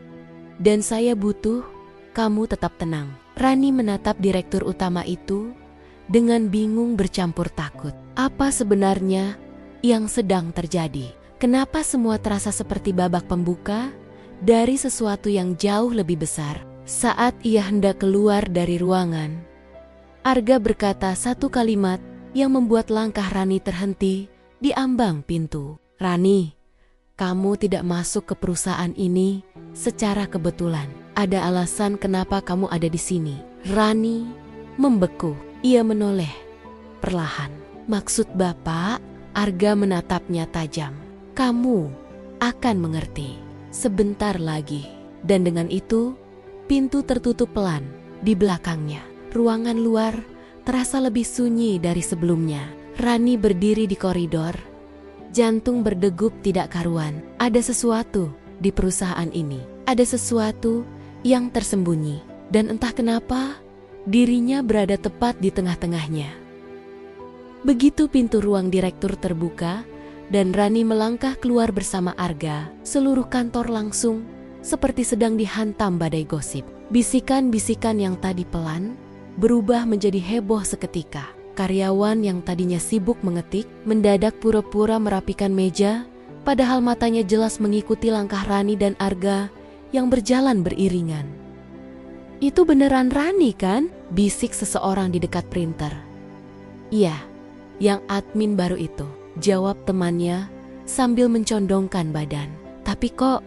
Dan saya butuh kamu tetap tenang. Rani menatap direktur utama itu dengan bingung bercampur takut. Apa sebenarnya yang sedang terjadi? Kenapa semua terasa seperti babak pembuka dari sesuatu yang jauh lebih besar? Saat ia hendak keluar dari ruangan, Arga berkata satu kalimat yang membuat langkah Rani terhenti di ambang pintu. Rani, kamu tidak masuk ke perusahaan ini secara kebetulan. Ada alasan kenapa kamu ada di sini. Rani membeku. Ia menoleh perlahan. Maksud Bapak? Arga menatapnya tajam. Kamu akan mengerti sebentar lagi. Dan dengan itu, pintu tertutup pelan di belakangnya. Ruangan luar terasa lebih sunyi dari sebelumnya. Rani berdiri di koridor. Jantung berdegup tidak karuan. Ada sesuatu di perusahaan ini. Ada sesuatu yang tersembunyi. Dan entah kenapa, dirinya berada tepat di tengah-tengahnya. Begitu pintu ruang direktur terbuka, dan Rani melangkah keluar bersama Arga, seluruh kantor langsung seperti sedang dihantam badai gosip. Bisikan-bisikan yang tadi pelan berubah menjadi heboh seketika. Karyawan yang tadinya sibuk mengetik, mendadak pura-pura merapikan meja, padahal matanya jelas mengikuti langkah Rani dan Arga yang berjalan beriringan. Itu beneran Rani kan? Bisik seseorang di dekat printer. Iya, yang admin baru itu, jawab temannya sambil mencondongkan badan. Tapi kok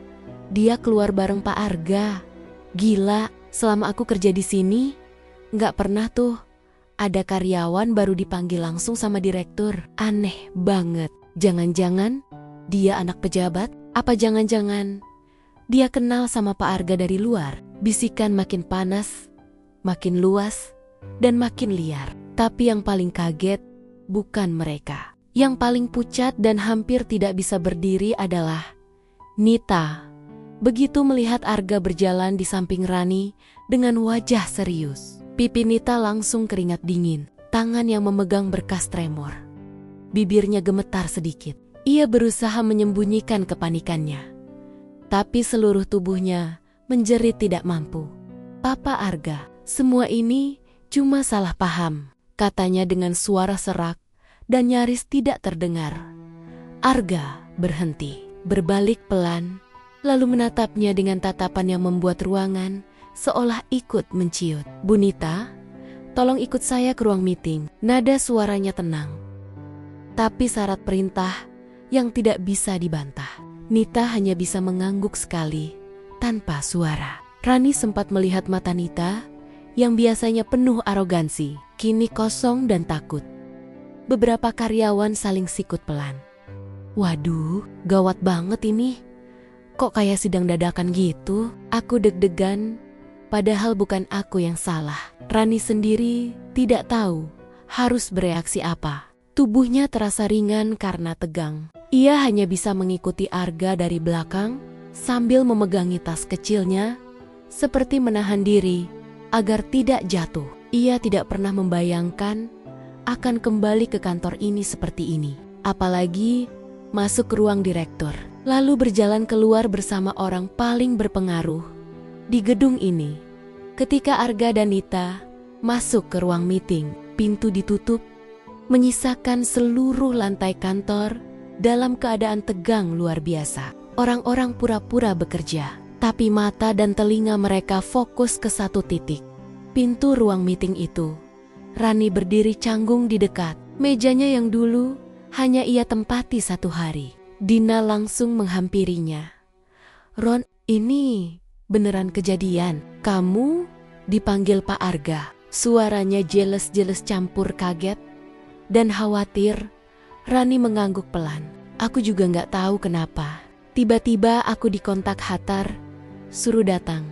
dia keluar bareng Pak Arga? Gila, selama aku kerja di sini, nggak pernah tuh ada karyawan baru dipanggil langsung sama direktur. Aneh banget. Jangan-jangan dia anak pejabat? Apa jangan-jangan dia kenal sama Pak Arga dari luar? Bisikan makin panas, makin luas, dan makin liar. Tapi yang paling kaget bukan mereka. Yang paling pucat dan hampir tidak bisa berdiri adalah Nita. Begitu melihat Arga berjalan di samping Rani dengan wajah serius, pipi Nita langsung keringat dingin. Tangan yang memegang berkas tremor. Bibirnya gemetar sedikit. Ia berusaha menyembunyikan kepanikannya. Tapi seluruh tubuhnya menjerit tidak mampu. Papa Arga, semua ini cuma salah paham, katanya dengan suara serak dan nyaris tidak terdengar. Arga berhenti, berbalik pelan, lalu menatapnya dengan tatapan yang membuat ruangan seolah ikut menciut. Bu Nita, tolong ikut saya ke ruang meeting. Nada suaranya tenang, tapi syarat perintah yang tidak bisa dibantah. Nita hanya bisa mengangguk sekali, tanpa suara. Rani sempat melihat mata Nita yang biasanya penuh arogansi, kini kosong dan takut. Beberapa karyawan saling sikut pelan. Waduh, gawat banget ini. Kok kayak sidang dadakan gitu? Aku deg-degan, padahal bukan aku yang salah. Rani sendiri tidak tahu harus bereaksi apa. Tubuhnya terasa ringan karena tegang. Ia hanya bisa mengikuti Arga dari belakang sambil memegangi tas kecilnya, seperti menahan diri agar tidak jatuh. Ia tidak pernah membayangkan akan kembali ke kantor ini seperti ini. Apalagi masuk ke ruang direktur, lalu berjalan keluar bersama orang paling berpengaruh di gedung ini. Ketika Arga dan Nita masuk ke ruang meeting, pintu ditutup, menyisakan seluruh lantai kantor dalam keadaan tegang luar biasa. Orang-orang pura-pura bekerja, tapi mata dan telinga mereka fokus ke satu titik. Pintu ruang meeting itu. Rani berdiri canggung di dekat mejanya yang dulu hanya ia tempati satu hari. Dina langsung menghampirinya. Ron, ini beneran kejadian. Kamu dipanggil Pak Arga. Suaranya jeles-jeles campur kaget dan khawatir. Rani mengangguk pelan. Aku juga nggak tahu kenapa. Tiba-tiba aku dikontak Hatar, suruh datang.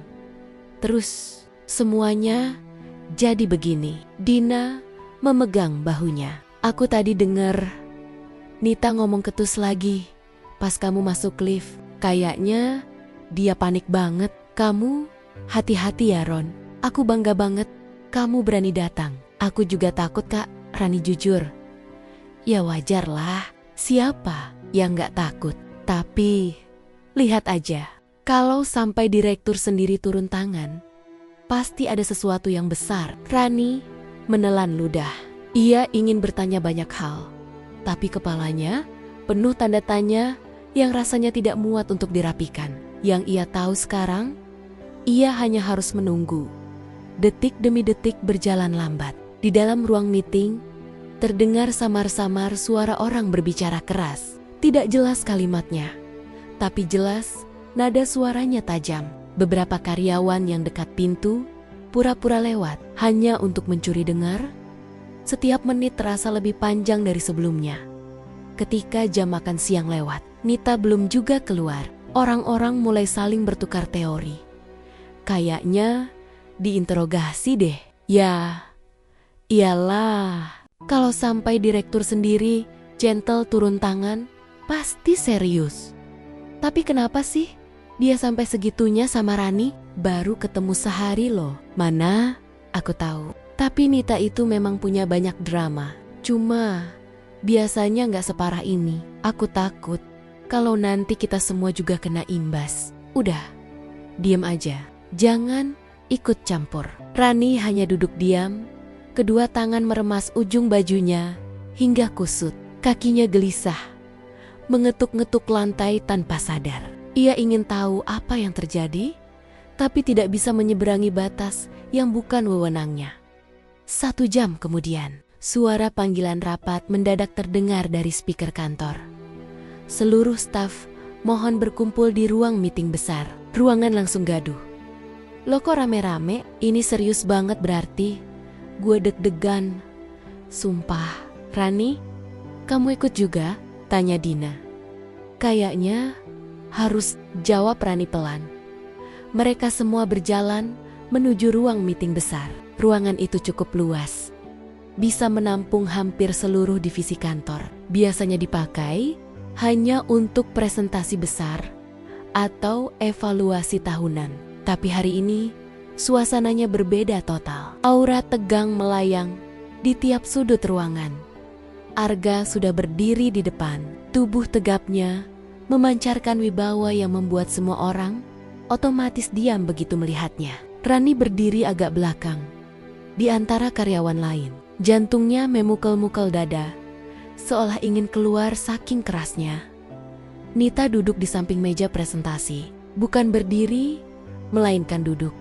Terus semuanya jadi begini. Dina memegang bahunya. Aku tadi dengar Nita ngomong ketus lagi pas kamu masuk lift. Kayaknya dia panik banget. Kamu hati-hati ya Ron. Aku bangga banget kamu berani datang. Aku juga takut, Kak. Rani jujur. Ya wajarlah, siapa yang gak takut? Tapi, lihat aja, kalau sampai direktur sendiri turun tangan, pasti ada sesuatu yang besar. Rani menelan ludah. Ia ingin bertanya banyak hal, tapi kepalanya penuh tanda tanya yang rasanya tidak muat untuk dirapikan. Yang ia tahu sekarang, ia hanya harus menunggu. Detik demi detik berjalan lambat. Di dalam ruang meeting, terdengar samar-samar suara orang berbicara keras. Tidak jelas kalimatnya, tapi jelas nada suaranya tajam. Beberapa karyawan yang dekat pintu pura-pura lewat hanya untuk mencuri dengar. Setiap menit terasa lebih panjang dari sebelumnya. Ketika jam makan siang lewat, Nita belum juga keluar. Orang-orang mulai saling bertukar teori. Kayaknya diinterogasi deh. Ya, iyalah. Kalau sampai direktur sendiri gentle turun tangan, pasti serius. Tapi kenapa sih dia sampai segitunya sama Rani? Baru ketemu sehari loh. Mana? Aku tahu. Tapi Nita itu memang punya banyak drama. Cuma biasanya nggak separah ini. Aku takut kalau nanti kita semua juga kena imbas. Udah, diam aja. Jangan ikut campur. Rani hanya duduk diam. Kedua tangan meremas ujung bajunya hingga kusut. Kakinya gelisah, mengetuk-ngetuk lantai tanpa sadar. Ia ingin tahu apa yang terjadi, tapi tidak bisa menyeberangi batas yang bukan wewenangnya. 1 jam kemudian, suara panggilan rapat mendadak terdengar dari speaker kantor. Seluruh staf mohon berkumpul di ruang meeting besar. Ruangan langsung gaduh. Loh kok rame-rame? Ini serius banget berarti. Gue deg-degan. Sumpah. Rani, kamu ikut juga? Tanya Dina. Kayaknya harus, jawab Rani pelan. Mereka semua berjalan menuju ruang meeting besar. Ruangan itu cukup luas. Bisa menampung hampir seluruh divisi kantor. Biasanya dipakai hanya untuk presentasi besar atau evaluasi tahunan. Tapi hari ini suasananya berbeda total. Aura tegang melayang di tiap sudut ruangan. Arga sudah berdiri di depan. Tubuh tegapnya memancarkan wibawa yang membuat semua orang otomatis diam begitu melihatnya. Rani berdiri agak belakang, di antara karyawan lain. Jantungnya memukul-mukul dada, seolah ingin keluar saking kerasnya. Nita duduk di samping meja presentasi. Bukan berdiri, melainkan duduk.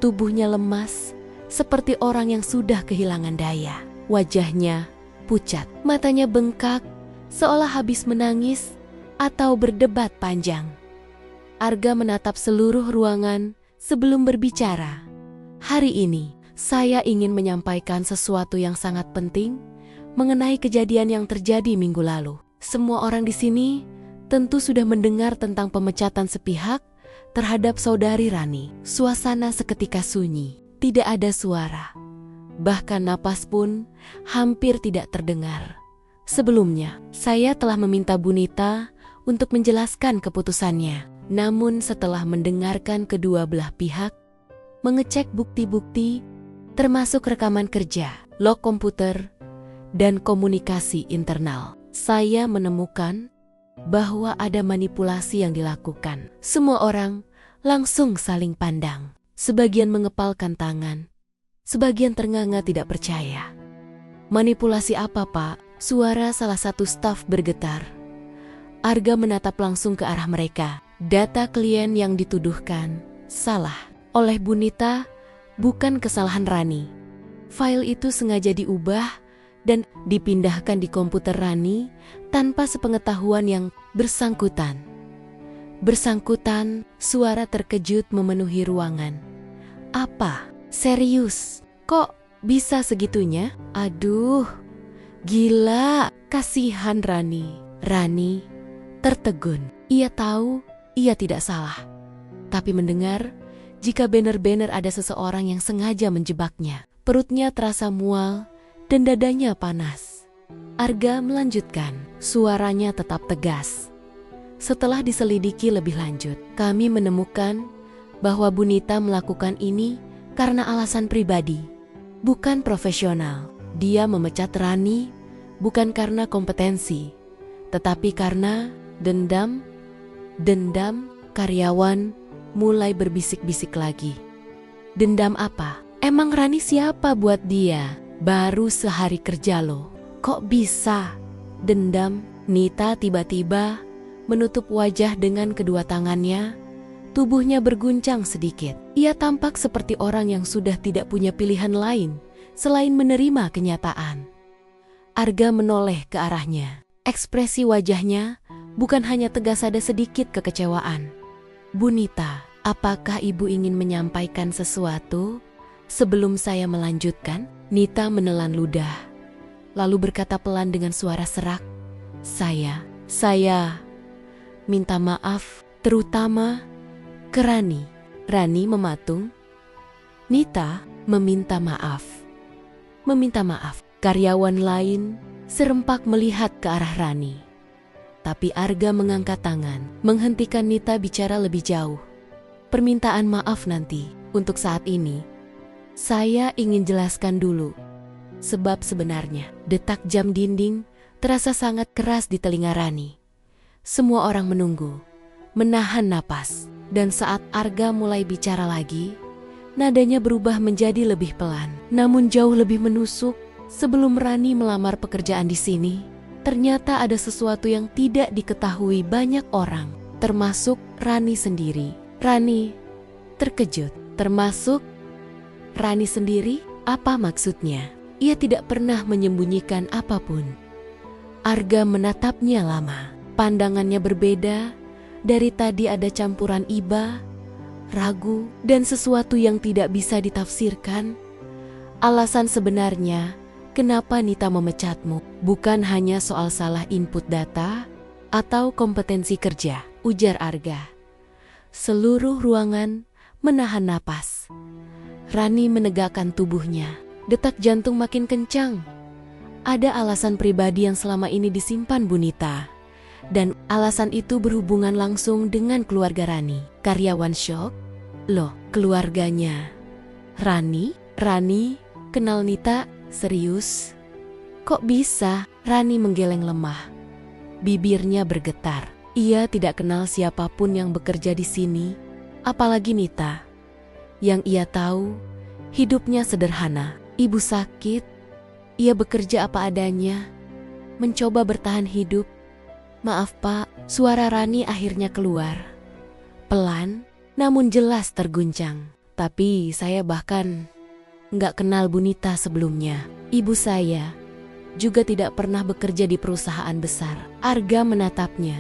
Tubuhnya lemas, seperti orang yang sudah kehilangan daya. Wajahnya pucat, matanya bengkak, seolah habis menangis atau berdebat panjang. Arga menatap seluruh ruangan sebelum berbicara. Hari ini, saya ingin menyampaikan sesuatu yang sangat penting mengenai kejadian yang terjadi minggu lalu. Semua orang di sini tentu sudah mendengar tentang pemecatan sepihak terhadap saudari Rani. Suasana seketika sunyi, tidak ada suara. Bahkan napas pun hampir tidak terdengar. Sebelumnya, saya telah meminta Bu Nita untuk menjelaskan keputusannya. Namun setelah mendengarkan kedua belah pihak, mengecek bukti-bukti, termasuk rekaman kerja, log komputer, dan komunikasi internal, saya menemukan bahwa ada manipulasi yang dilakukan. Semua orang langsung saling pandang. Sebagian mengepalkan tangan, sebagian ternganga tidak percaya. Manipulasi apa, Pak? Suara salah satu staf bergetar. Arga menatap langsung ke arah mereka. Data klien yang dituduhkan salah oleh Bu Nita, bukan kesalahan Rani. File itu sengaja diubah dan dipindahkan di komputer Rani tanpa sepengetahuan yang bersangkutan. Bersangkutan, suara terkejut memenuhi ruangan. Apa? Serius? Kok bisa segitunya? Aduh, gila, kasihan Rani. Rani tertegun. Ia tahu ia tidak salah. Tapi mendengar jika benar-benar ada seseorang yang sengaja menjebaknya, perutnya terasa mual dan dadanya panas. Arga melanjutkan, suaranya tetap tegas. Setelah diselidiki lebih lanjut, kami menemukan bahwa Bu Nita melakukan ini karena alasan pribadi. bukan profesional. Dia memecat Rani bukan karena kompetensi, tetapi karena dendam. Karyawan mulai berbisik-bisik lagi. Dendam apa? Emang Rani siapa buat dia? Baru sehari kerja loh. Kok bisa? Dendam. Nita tiba-tiba menutup wajah dengan kedua tangannya. Tubuhnya berguncang sedikit. Ia tampak seperti orang yang sudah tidak punya pilihan lain selain menerima kenyataan. Arga menoleh ke arahnya. Ekspresi wajahnya bukan hanya tegas, ada sedikit kekecewaan. Bu Nita, apakah ibu ingin menyampaikan sesuatu sebelum saya melanjutkan? Nita menelan ludah, lalu berkata pelan dengan suara serak, Saya minta maaf, terutama ke Rani. Rani mematung. Nita meminta maaf. Karyawan lain serempak melihat ke arah Rani. Tapi Arga mengangkat tangan, menghentikan Nita bicara lebih jauh. Permintaan maaf nanti, untuk saat ini, saya ingin jelaskan dulu. Sebab sebenarnya, detak jam dinding terasa sangat keras di telinga Rani. Semua orang menunggu, menahan napas. Dan saat Arga mulai bicara lagi, nadanya berubah menjadi lebih pelan, namun jauh lebih menusuk. Sebelum Rani melamar pekerjaan di sini, ternyata ada sesuatu yang tidak diketahui banyak orang, termasuk Rani sendiri. Rani terkejut. Termasuk Rani sendiri? Apa maksudnya? Ia tidak pernah menyembunyikan apapun. Arga menatapnya lama. Pandangannya berbeda. Dari tadi ada campuran iba, ragu, dan sesuatu yang tidak bisa ditafsirkan. Alasan sebenarnya kenapa Nita memecatmu bukan hanya soal salah input data atau kompetensi kerja, ujar Arga. Seluruh ruangan menahan napas. Rani menegakkan tubuhnya. Detak jantung makin kencang. Ada alasan pribadi yang selama ini disimpan Bu Nita. Dan alasan itu berhubungan langsung dengan keluarga Rani. Karyawan syok. Loh, keluarganya Rani? Rani kenal Nita? Serius? Kok bisa? Rani menggeleng lemah. Bibirnya bergetar. Ia tidak kenal siapapun yang bekerja di sini, apalagi Nita. Yang ia tahu, hidupnya sederhana. Ibu sakit, ia bekerja apa adanya, mencoba bertahan hidup. Maaf Pak, suara Rani akhirnya keluar. Pelan, namun jelas terguncang. Tapi saya bahkan nggak kenal Bu Nita sebelumnya. Ibu saya juga tidak pernah bekerja di perusahaan besar. Arga menatapnya,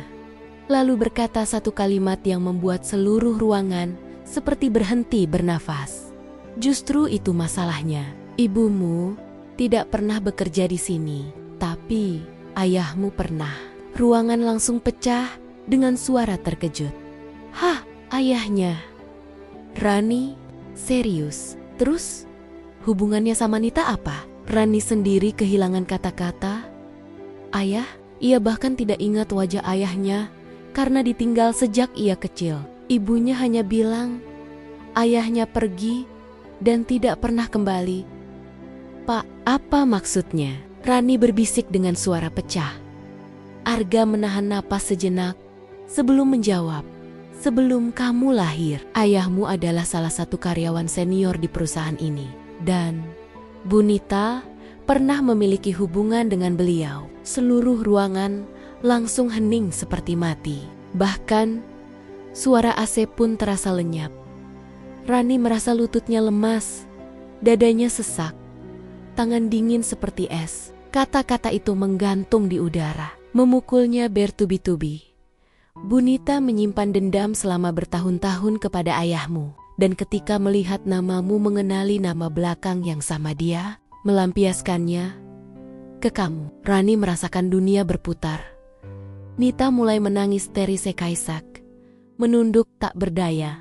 lalu berkata satu kalimat yang membuat seluruh ruangan seperti berhenti bernafas. Justru itu masalahnya. Ibumu tidak pernah bekerja di sini, tapi ayahmu pernah. Ruangan langsung pecah dengan suara terkejut. Hah, ayahnya? Rani, serius? Terus, hubungannya sama Nita apa? Rani sendiri kehilangan kata-kata. Ayah? Ia bahkan tidak ingat wajah ayahnya karena ditinggal sejak ia kecil. Ibunya hanya bilang, ayahnya pergi dan tidak pernah kembali. Pak, apa maksudnya? Rani berbisik dengan suara pecah. Arga menahan napas sejenak sebelum menjawab. Sebelum kamu lahir, ayahmu adalah salah satu karyawan senior di perusahaan ini. Dan Bu Nita pernah memiliki hubungan dengan beliau. Seluruh ruangan langsung hening seperti mati. Bahkan suara AC pun terasa lenyap. Rani merasa lututnya lemas, dadanya sesak, tangan dingin seperti es. Kata-kata itu menggantung di udara, memukulnya bertubi-tubi. Bu Nita menyimpan dendam selama bertahun-tahun kepada ayahmu. Dan ketika melihat namamu mengenali nama belakang yang sama dia, melampiaskannya ke kamu. Rani merasakan dunia berputar. Nita mulai menangis terisak-isak, menunduk tak berdaya.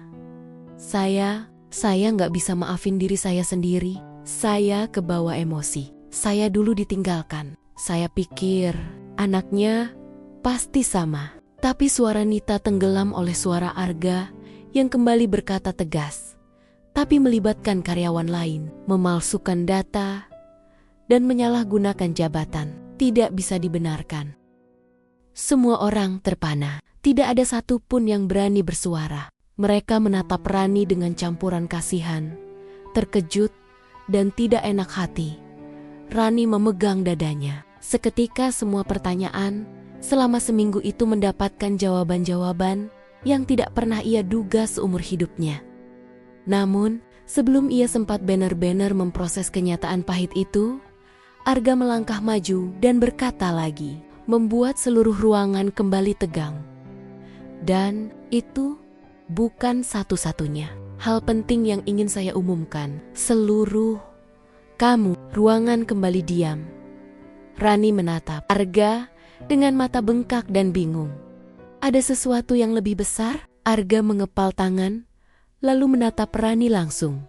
Saya nggak bisa maafin diri saya sendiri. Saya kebawa emosi. Saya dulu ditinggalkan. Saya pikir anaknya pasti sama. Tapi suara Nita tenggelam oleh suara Arga yang kembali berkata tegas. tapi melibatkan karyawan lain, memalsukan data, dan menyalahgunakan jabatan. Tidak bisa dibenarkan. Semua orang terpana. Tidak ada satupun yang berani bersuara. Mereka menatap Rani dengan campuran kasihan, terkejut, dan tidak enak hati. Rani memegang dadanya. Seketika semua pertanyaan selama seminggu itu mendapatkan jawaban-jawaban yang tidak pernah ia duga seumur hidupnya. Namun, sebelum ia sempat benar-benar memproses kenyataan pahit itu, Arga melangkah maju dan berkata lagi, membuat seluruh ruangan kembali tegang. Dan itu bukan satu-satunya hal penting yang ingin saya umumkan. Ruangan kembali diam. Rani menatap Arga dengan mata bengkak dan bingung. Ada sesuatu yang lebih besar? Arga mengepal tangan, lalu menatap Rani langsung.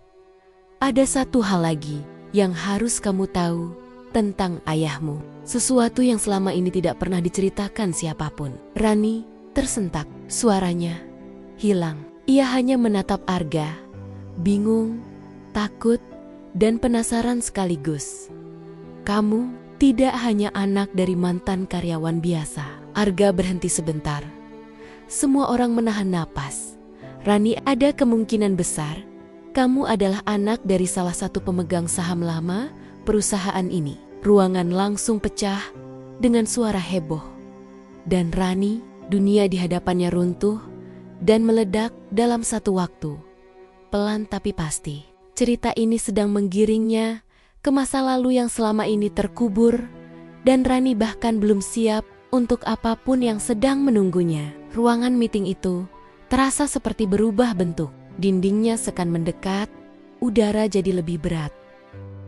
Ada satu hal lagi yang harus kamu tahu tentang ayahmu. Sesuatu yang selama ini tidak pernah diceritakan siapapun. Rani tersentak, suaranya hilang. Ia hanya menatap Arga, bingung, takut, dan penasaran sekaligus. Kamu tidak hanya anak dari mantan karyawan biasa. Arga berhenti sebentar. Semua orang menahan napas. Rani, ada kemungkinan besar kamu adalah anak dari salah satu pemegang saham lama perusahaan ini. Ruangan langsung pecah dengan suara heboh. Dan Rani, dunia di hadapannya runtuh dan meledak dalam satu waktu. Pelan tapi pasti. Cerita ini sedang menggiringnya ke masa lalu yang selama ini terkubur, dan Rani bahkan belum siap untuk apapun yang sedang menunggunya. Ruangan meeting itu terasa seperti berubah bentuk. Dindingnya sekan mendekat, udara jadi lebih berat,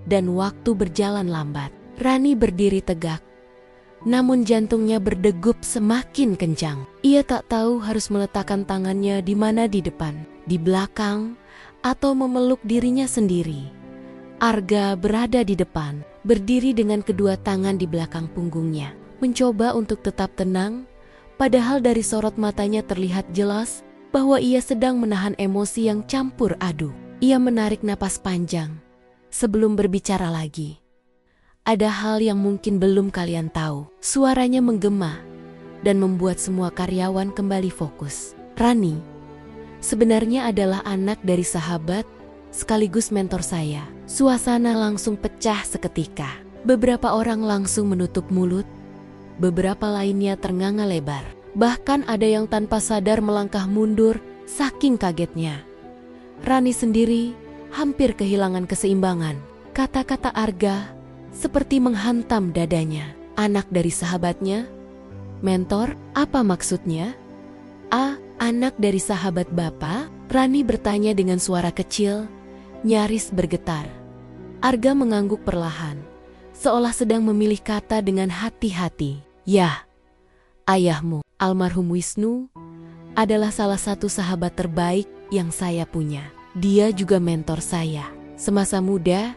dan waktu berjalan lambat. Rani berdiri tegak, namun jantungnya berdegup semakin kencang. Ia tak tahu harus meletakkan tangannya di mana, di depan, di belakang, atau memeluk dirinya sendiri. Arga berada di depan, berdiri dengan kedua tangan di belakang punggungnya, mencoba untuk tetap tenang, padahal dari sorot matanya terlihat jelas bahwa ia sedang menahan emosi yang campur aduk. Ia menarik napas panjang sebelum berbicara lagi. Ada hal yang mungkin belum kalian tahu. Suaranya menggema dan membuat semua karyawan kembali fokus. Rani sebenarnya adalah anak dari sahabat sekaligus mentor saya. Suasana langsung pecah seketika. Beberapa orang langsung menutup mulut, beberapa lainnya ternganga lebar. Bahkan ada yang tanpa sadar melangkah mundur saking kagetnya. Rani sendiri hampir kehilangan keseimbangan. Kata-kata Arga seperti menghantam dadanya. Anak dari sahabatnya? Mentor? Apa maksudnya? Anak dari sahabat Bapak? Rani bertanya dengan suara kecil, nyaris bergetar. Arga mengangguk perlahan, seolah sedang memilih kata dengan hati-hati. Ya, ayahmu, almarhum Wisnu, adalah salah satu sahabat terbaik yang saya punya. Dia juga mentor saya. Semasa muda,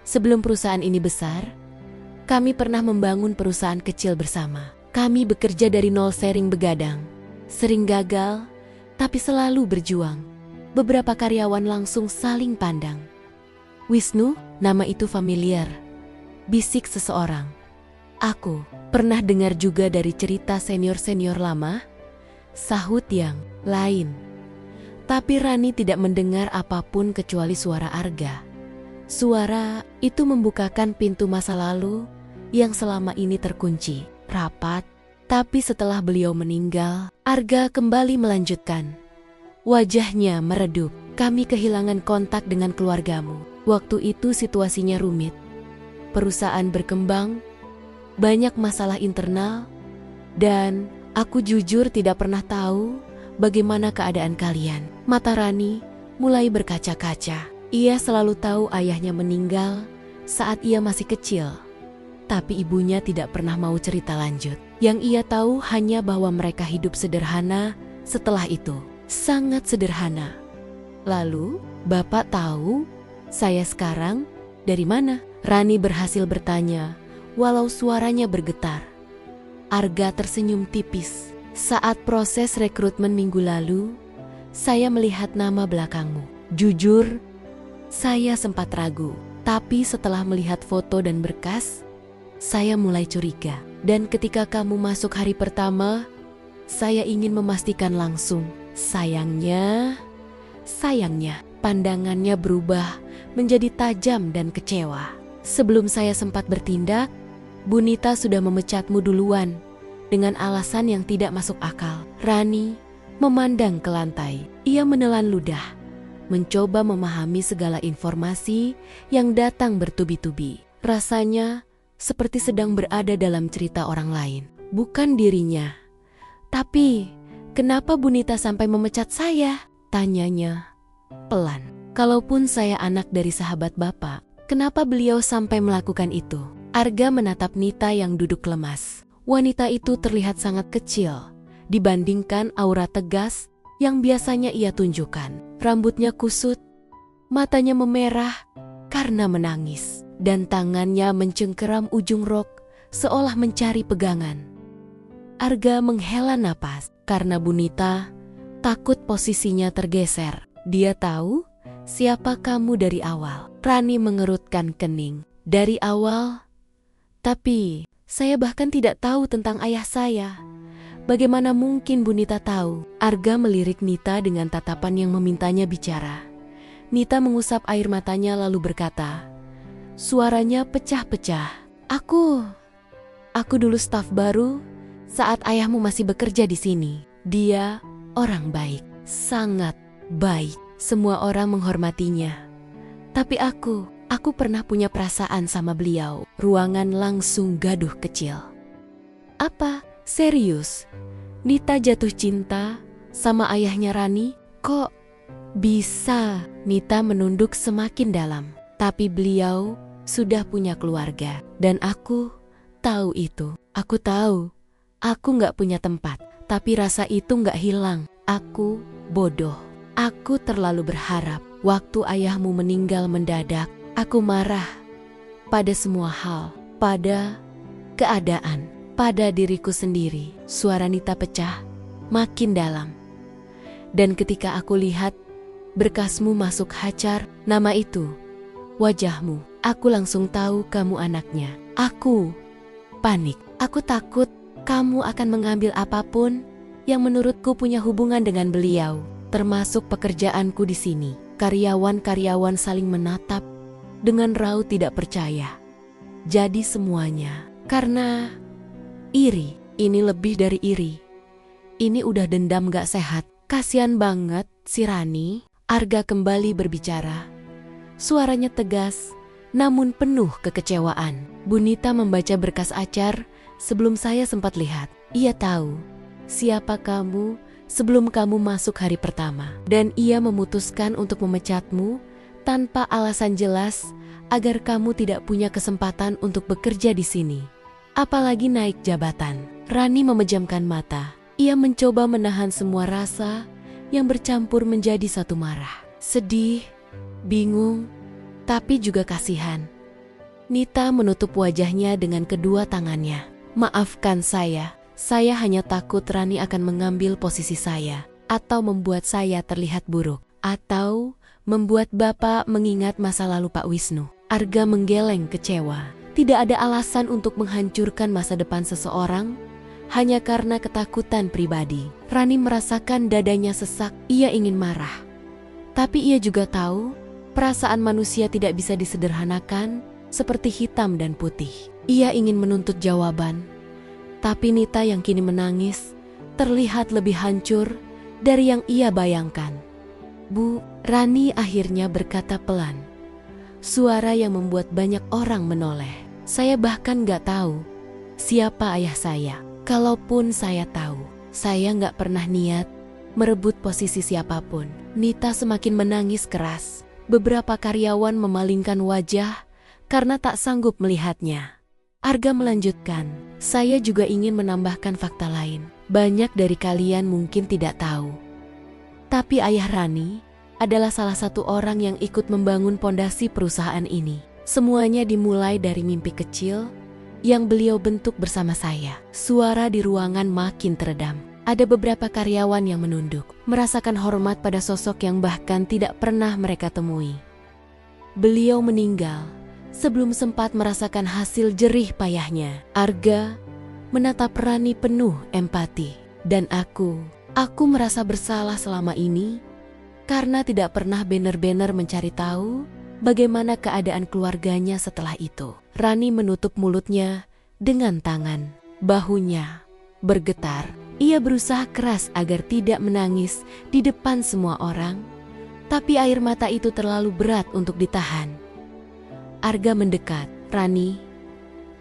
sebelum perusahaan ini besar, kami pernah membangun perusahaan kecil bersama. Kami bekerja dari nol, sering begadang, sering gagal, tapi selalu berjuang. Beberapa karyawan langsung saling pandang. Wisnu, nama itu familiar, bisik seseorang. Aku pernah dengar juga dari cerita senior-senior lama, sahut yang lain. Tapi Rani tidak mendengar apapun kecuali suara Arga. Suara itu membukakan pintu masa lalu yang selama ini terkunci rapat. Tapi setelah beliau meninggal, Arga kembali melanjutkan. Wajahnya meredup. Kami kehilangan kontak dengan keluargamu. Waktu itu situasinya rumit. Perusahaan berkembang, banyak masalah internal, dan aku jujur tidak pernah tahu bagaimana keadaan kalian. Mata Rani mulai berkaca-kaca. Ia selalu tahu ayahnya meninggal saat ia masih kecil, tapi ibunya tidak pernah mau cerita lanjut. Yang ia tahu hanya bahwa mereka hidup sederhana setelah itu, sangat sederhana. Lalu, Bapak tahu saya sekarang dari mana? Rani berhasil bertanya, walau suaranya bergetar. Arga tersenyum tipis. Saat proses rekrutmen minggu lalu, saya melihat nama belakangmu. Jujur, saya sempat ragu. Tapi setelah melihat foto dan berkas, saya mulai curiga. Dan ketika kamu masuk hari pertama, saya ingin memastikan langsung. Sayangnya, pandangannya berubah menjadi tajam dan kecewa. Sebelum saya sempat bertindak, Bu Nita sudah memecatmu duluan dengan alasan yang tidak masuk akal. Rani memandang ke lantai. Ia menelan ludah, mencoba memahami segala informasi yang datang bertubi-tubi. Rasanya seperti sedang berada dalam cerita orang lain, bukan dirinya. Tapi, kenapa Bu Nita sampai memecat saya? Tanyanya pelan. Kalaupun saya anak dari sahabat Bapak, kenapa beliau sampai melakukan itu? Arga menatap Nita yang duduk lemas. Wanita itu terlihat sangat kecil dibandingkan aura tegas yang biasanya ia tunjukkan. Rambutnya kusut, matanya memerah karena menangis, dan tangannya mencengkeram ujung rok seolah mencari pegangan. Arga menghela napas karena Bu Nita takut posisinya tergeser. Dia tahu siapa kamu dari awal. Rani mengerutkan kening. Dari awal? Tapi saya bahkan tidak tahu tentang ayah saya. Bagaimana mungkin Bu Nita tahu? Arga melirik Nita dengan tatapan yang memintanya bicara. Nita mengusap air matanya lalu berkata, suaranya pecah-pecah. Aku dulu staf baru saat ayahmu masih bekerja di sini. Dia orang baik, sangat baik. Semua orang menghormatinya. Tapi aku pernah punya perasaan sama beliau. Ruangan langsung gaduh kecil. Apa? Serius? Nita jatuh cinta sama ayahnya Rani? Kok bisa? Nita menunduk semakin dalam. Tapi beliau sudah punya keluarga. Dan aku tahu itu. Aku tahu aku gak punya tempat. Tapi rasa itu gak hilang. Aku bodoh. Aku terlalu berharap. Waktu ayahmu meninggal mendadak, aku marah pada semua hal, pada keadaan, pada diriku sendiri. Suara Nita pecah makin dalam. Dan ketika aku lihat berkasmu masuk Hacar, nama itu, wajahmu, aku langsung tahu kamu anaknya. Aku panik. Aku takut kamu akan mengambil apapun yang menurutku punya hubungan dengan beliau, termasuk pekerjaanku di sini. Karyawan-karyawan saling menatap dengan raut tidak percaya. Jadi semuanya karena iri. Ini lebih dari iri. Ini udah dendam gak sehat. Kasian banget si Rani. Arga kembali berbicara. Suaranya tegas, namun penuh kekecewaan. Bu Nita membaca berkas acar sebelum saya sempat lihat. Ia tahu siapa kamu sebelum kamu masuk hari pertama. Dan ia memutuskan untuk memecatmu tanpa alasan jelas agar kamu tidak punya kesempatan untuk bekerja di sini. Apalagi naik jabatan. Rani memejamkan mata. Ia mencoba menahan semua rasa yang bercampur menjadi satu marah. Sedih, bingung, tapi juga kasihan. Nita menutup wajahnya dengan kedua tangannya. Maafkan saya hanya takut Rani akan mengambil posisi saya, atau membuat saya terlihat buruk, atau membuat Bapak mengingat masa lalu Pak Wisnu. Arga menggeleng kecewa. Tidak ada alasan untuk menghancurkan masa depan seseorang hanya karena ketakutan pribadi. Rani merasakan dadanya sesak. Ia ingin marah. Tapi ia juga tahu perasaan manusia tidak bisa disederhanakan seperti hitam dan putih. Ia ingin menuntut jawaban. Tapi Nita yang kini menangis terlihat lebih hancur dari yang ia bayangkan. Bu, Rani akhirnya berkata pelan. Suara yang membuat banyak orang menoleh. Saya bahkan gak tahu siapa ayah saya. Kalaupun saya tahu, saya gak pernah niat merebut posisi siapapun. Nita semakin menangis keras. Beberapa karyawan memalingkan wajah karena tak sanggup melihatnya. Arga melanjutkan, saya juga ingin menambahkan fakta lain. Banyak dari kalian mungkin tidak tahu. Tapi ayah Rani adalah salah satu orang yang ikut membangun pondasi perusahaan ini. Semuanya dimulai dari mimpi kecil yang beliau bentuk bersama saya. Suara di ruangan makin teredam. Ada beberapa karyawan yang menunduk, merasakan hormat pada sosok yang bahkan tidak pernah mereka temui. Beliau meninggal sebelum sempat merasakan hasil jerih payahnya. Arga menatap Rani penuh empati. Dan aku merasa bersalah selama ini karena tidak pernah benar-benar mencari tahu bagaimana keadaan keluarganya setelah itu. Rani menutup mulutnya dengan tangan. Bahunya bergetar. Ia berusaha keras agar tidak menangis di depan semua orang, tapi air mata itu terlalu berat untuk ditahan. Arga mendekat. Rani,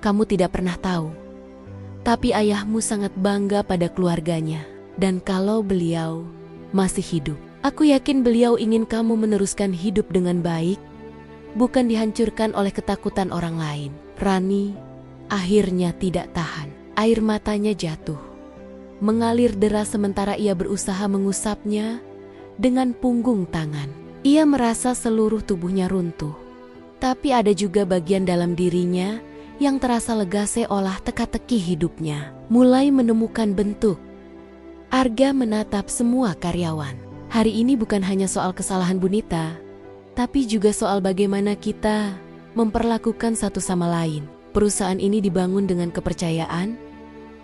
kamu tidak pernah tahu, tapi ayahmu sangat bangga pada keluarganya. Dan kalau beliau masih hidup, aku yakin beliau ingin kamu meneruskan hidup dengan baik, bukan dihancurkan oleh ketakutan orang lain. Rani akhirnya tidak tahan. Air matanya jatuh, mengalir deras sementara ia berusaha mengusapnya dengan punggung tangan. Ia merasa seluruh tubuhnya runtuh. Tapi ada juga bagian dalam dirinya yang terasa lega seolah teka-teki hidupnya mulai menemukan bentuk. Arga menatap semua karyawan. Hari ini bukan hanya soal kesalahan Bunita, tapi juga soal bagaimana kita memperlakukan satu sama lain. Perusahaan ini dibangun dengan kepercayaan,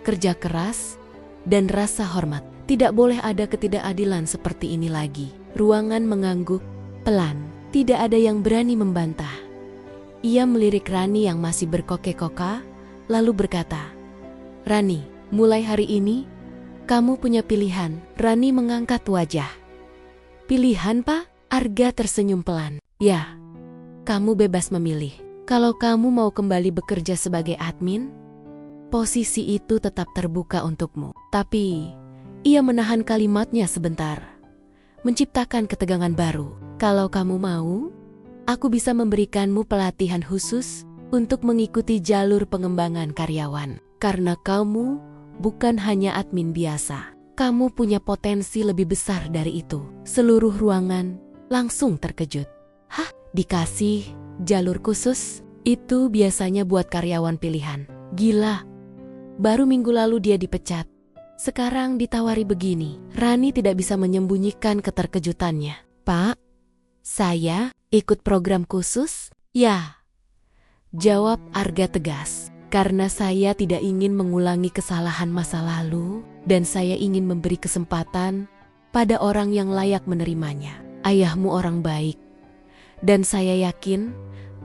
kerja keras, dan rasa hormat. Tidak boleh ada ketidakadilan seperti ini lagi. Ruangan mengangguk pelan. Tidak ada yang berani membantah. Ia melirik Rani yang masih berkokek-koka, lalu berkata, "Rani, mulai hari ini, kamu punya pilihan." Rani mengangkat wajah. "Pilihan, Pak?" Arga tersenyum pelan. "Ya, kamu bebas memilih. Kalau kamu mau kembali bekerja sebagai admin, posisi itu tetap terbuka untukmu." Tapi, ia menahan kalimatnya sebentar, menciptakan ketegangan baru. "Kalau kamu mau, aku bisa memberikanmu pelatihan khusus untuk mengikuti jalur pengembangan karyawan. Karena kamu bukan hanya admin biasa. Kamu punya potensi lebih besar dari itu." Seluruh ruangan langsung terkejut. "Hah? Dikasih jalur khusus? Itu biasanya buat karyawan pilihan. Gila. Baru minggu lalu dia dipecat. Sekarang ditawari begini." Rani tidak bisa menyembunyikan keterkejutannya. "Pak, saya ikut program khusus?" "Ya," jawab Arga tegas. "Karena saya tidak ingin mengulangi kesalahan masa lalu dan saya ingin memberi kesempatan pada orang yang layak menerimanya. Ayahmu orang baik dan saya yakin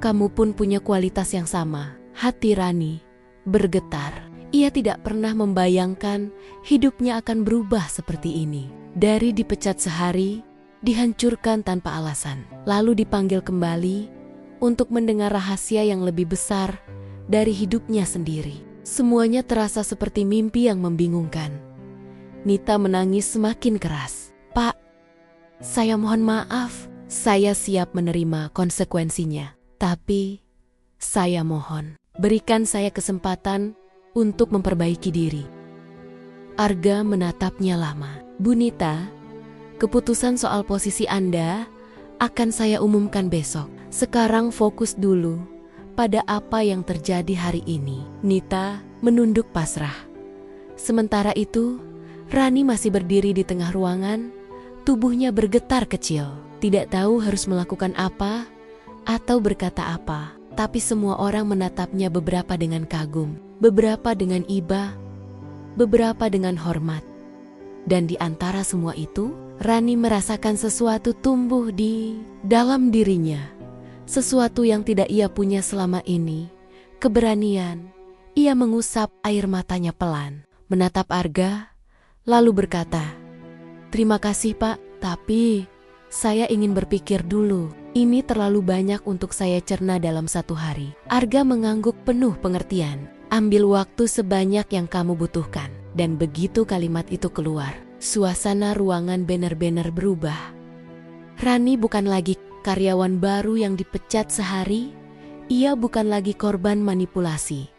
kamu pun punya kualitas yang sama." Hati Rani bergetar. Ia tidak pernah membayangkan hidupnya akan berubah seperti ini. Dari dipecat sehari, dihancurkan tanpa alasan, lalu dipanggil kembali untuk mendengar rahasia yang lebih besar dari hidupnya sendiri. Semuanya terasa seperti mimpi yang membingungkan. Nita menangis semakin keras. "Pak, saya mohon maaf. Saya siap menerima konsekuensinya. Tapi, saya mohon, berikan saya kesempatan untuk memperbaiki diri." Arga menatapnya lama. "Bu Nita, keputusan soal posisi Anda akan saya umumkan besok. Sekarang fokus dulu pada apa yang terjadi hari ini." Nita menunduk pasrah. Sementara itu, Rani masih berdiri di tengah ruangan, tubuhnya bergetar kecil. Tidak tahu harus melakukan apa atau berkata apa, tapi semua orang menatapnya, beberapa dengan kagum, beberapa dengan iba, beberapa dengan hormat. Dan di antara semua itu, Rani merasakan sesuatu tumbuh di dalam dirinya. Sesuatu yang tidak ia punya selama ini. Keberanian. Ia mengusap air matanya pelan, menatap Arga, lalu berkata, "Terima kasih, Pak, tapi saya ingin berpikir dulu. Ini terlalu banyak untuk saya cerna dalam satu hari." Arga mengangguk penuh pengertian. "Ambil waktu sebanyak yang kamu butuhkan." Dan begitu kalimat itu keluar, suasana ruangan benar-benar berubah. Rani bukan lagi karyawan baru yang dipecat sehari. Ia bukan lagi korban manipulasi.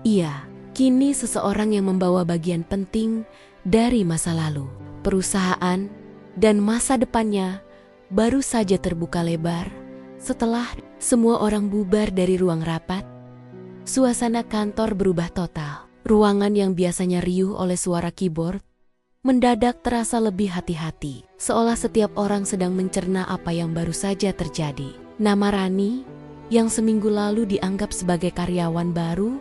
Ia kini seseorang yang membawa bagian penting dari masa lalu. Perusahaan dan masa depannya baru saja terbuka lebar setelah semua orang bubar dari ruang rapat. Suasana kantor berubah total. Ruangan yang biasanya riuh oleh suara keyboard mendadak terasa lebih hati-hati, seolah setiap orang sedang mencerna apa yang baru saja terjadi. Nama Rani, yang seminggu lalu dianggap sebagai karyawan baru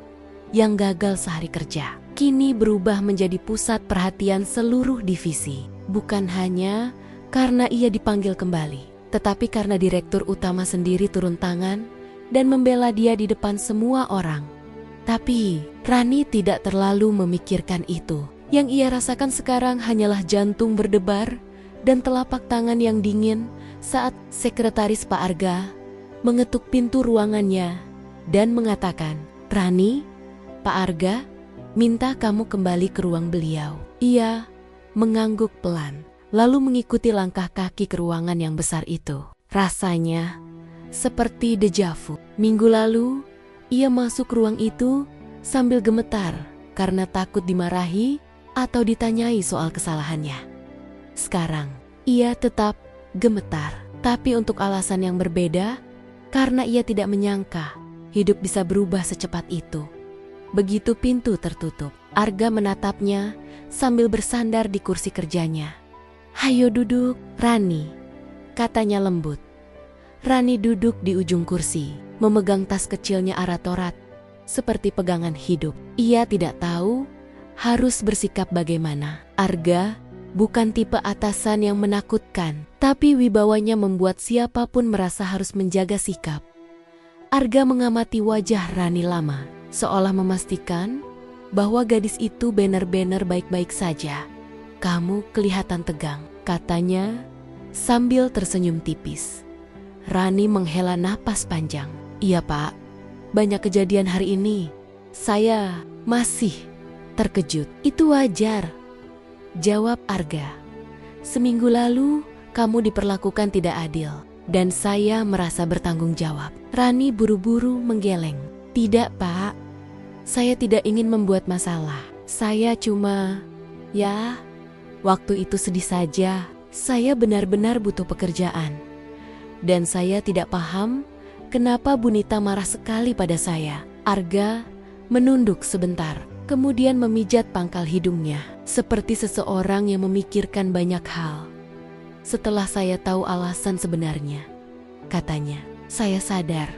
yang gagal sehari kerja, kini berubah menjadi pusat perhatian seluruh divisi. Bukan hanya karena ia dipanggil kembali, tetapi karena direktur utama sendiri turun tangan dan membela dia di depan semua orang. Tapi Rani tidak terlalu memikirkan itu. Yang ia rasakan sekarang hanyalah jantung berdebar dan telapak tangan yang dingin saat sekretaris Pak Arga mengetuk pintu ruangannya dan mengatakan, "Rani, Pak Arga minta kamu kembali ke ruang beliau." Ia mengangguk pelan, lalu mengikuti langkah kaki ke ruangan yang besar itu. Rasanya seperti deja vu. Minggu lalu, ia masuk ruang itu sambil gemetar karena takut dimarahi atau ditanyai soal kesalahannya. Sekarang, ia tetap gemetar, tapi untuk alasan yang berbeda, karena ia tidak menyangka hidup bisa berubah secepat itu. Begitu pintu tertutup, Arga menatapnya sambil bersandar di kursi kerjanya. "Hayo duduk, Rani," katanya lembut. Rani duduk di ujung kursi, memegang tas kecilnya Aratorat, seperti pegangan hidup. Ia tidak tahu harus bersikap bagaimana. Arga bukan tipe atasan yang menakutkan, tapi wibawanya membuat siapapun merasa harus menjaga sikap. Arga mengamati wajah Rani lama, seolah memastikan bahwa gadis itu benar-benar baik-baik saja. "Kamu kelihatan tegang," katanya sambil tersenyum tipis. Rani menghela napas panjang. "Iya Pak, banyak kejadian hari ini. Saya masih terkejut." "Itu wajar," jawab Arga. "Seminggu lalu kamu diperlakukan tidak adil dan saya merasa bertanggung jawab." Rani buru-buru menggeleng. "Tidak Pak, saya tidak ingin membuat masalah. Saya cuma, waktu itu sedih saja. Saya benar-benar butuh pekerjaan. Dan saya tidak paham kenapa Bu Nita marah sekali pada saya." Arga menunduk sebentar, kemudian memijat pangkal hidungnya, seperti seseorang yang memikirkan banyak hal. "Setelah saya tahu alasan sebenarnya," katanya, "saya sadar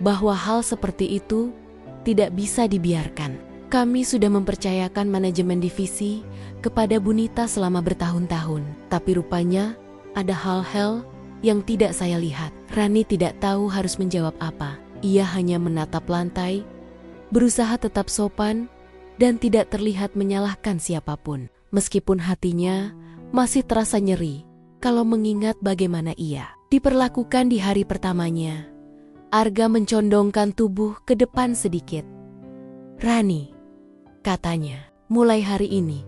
bahwa hal seperti itu tidak bisa dibiarkan. Kami sudah mempercayakan manajemen divisi kepada Bu Nita selama bertahun-tahun, tapi rupanya ada hal-hal yang tidak saya lihat." Rani tidak tahu harus menjawab apa. Ia hanya menatap lantai, berusaha tetap sopan dan tidak terlihat menyalahkan siapapun. Meskipun hatinya masih terasa nyeri kalau mengingat bagaimana ia diperlakukan di hari pertamanya. Arga mencondongkan tubuh ke depan sedikit. "Rani," katanya, "mulai hari ini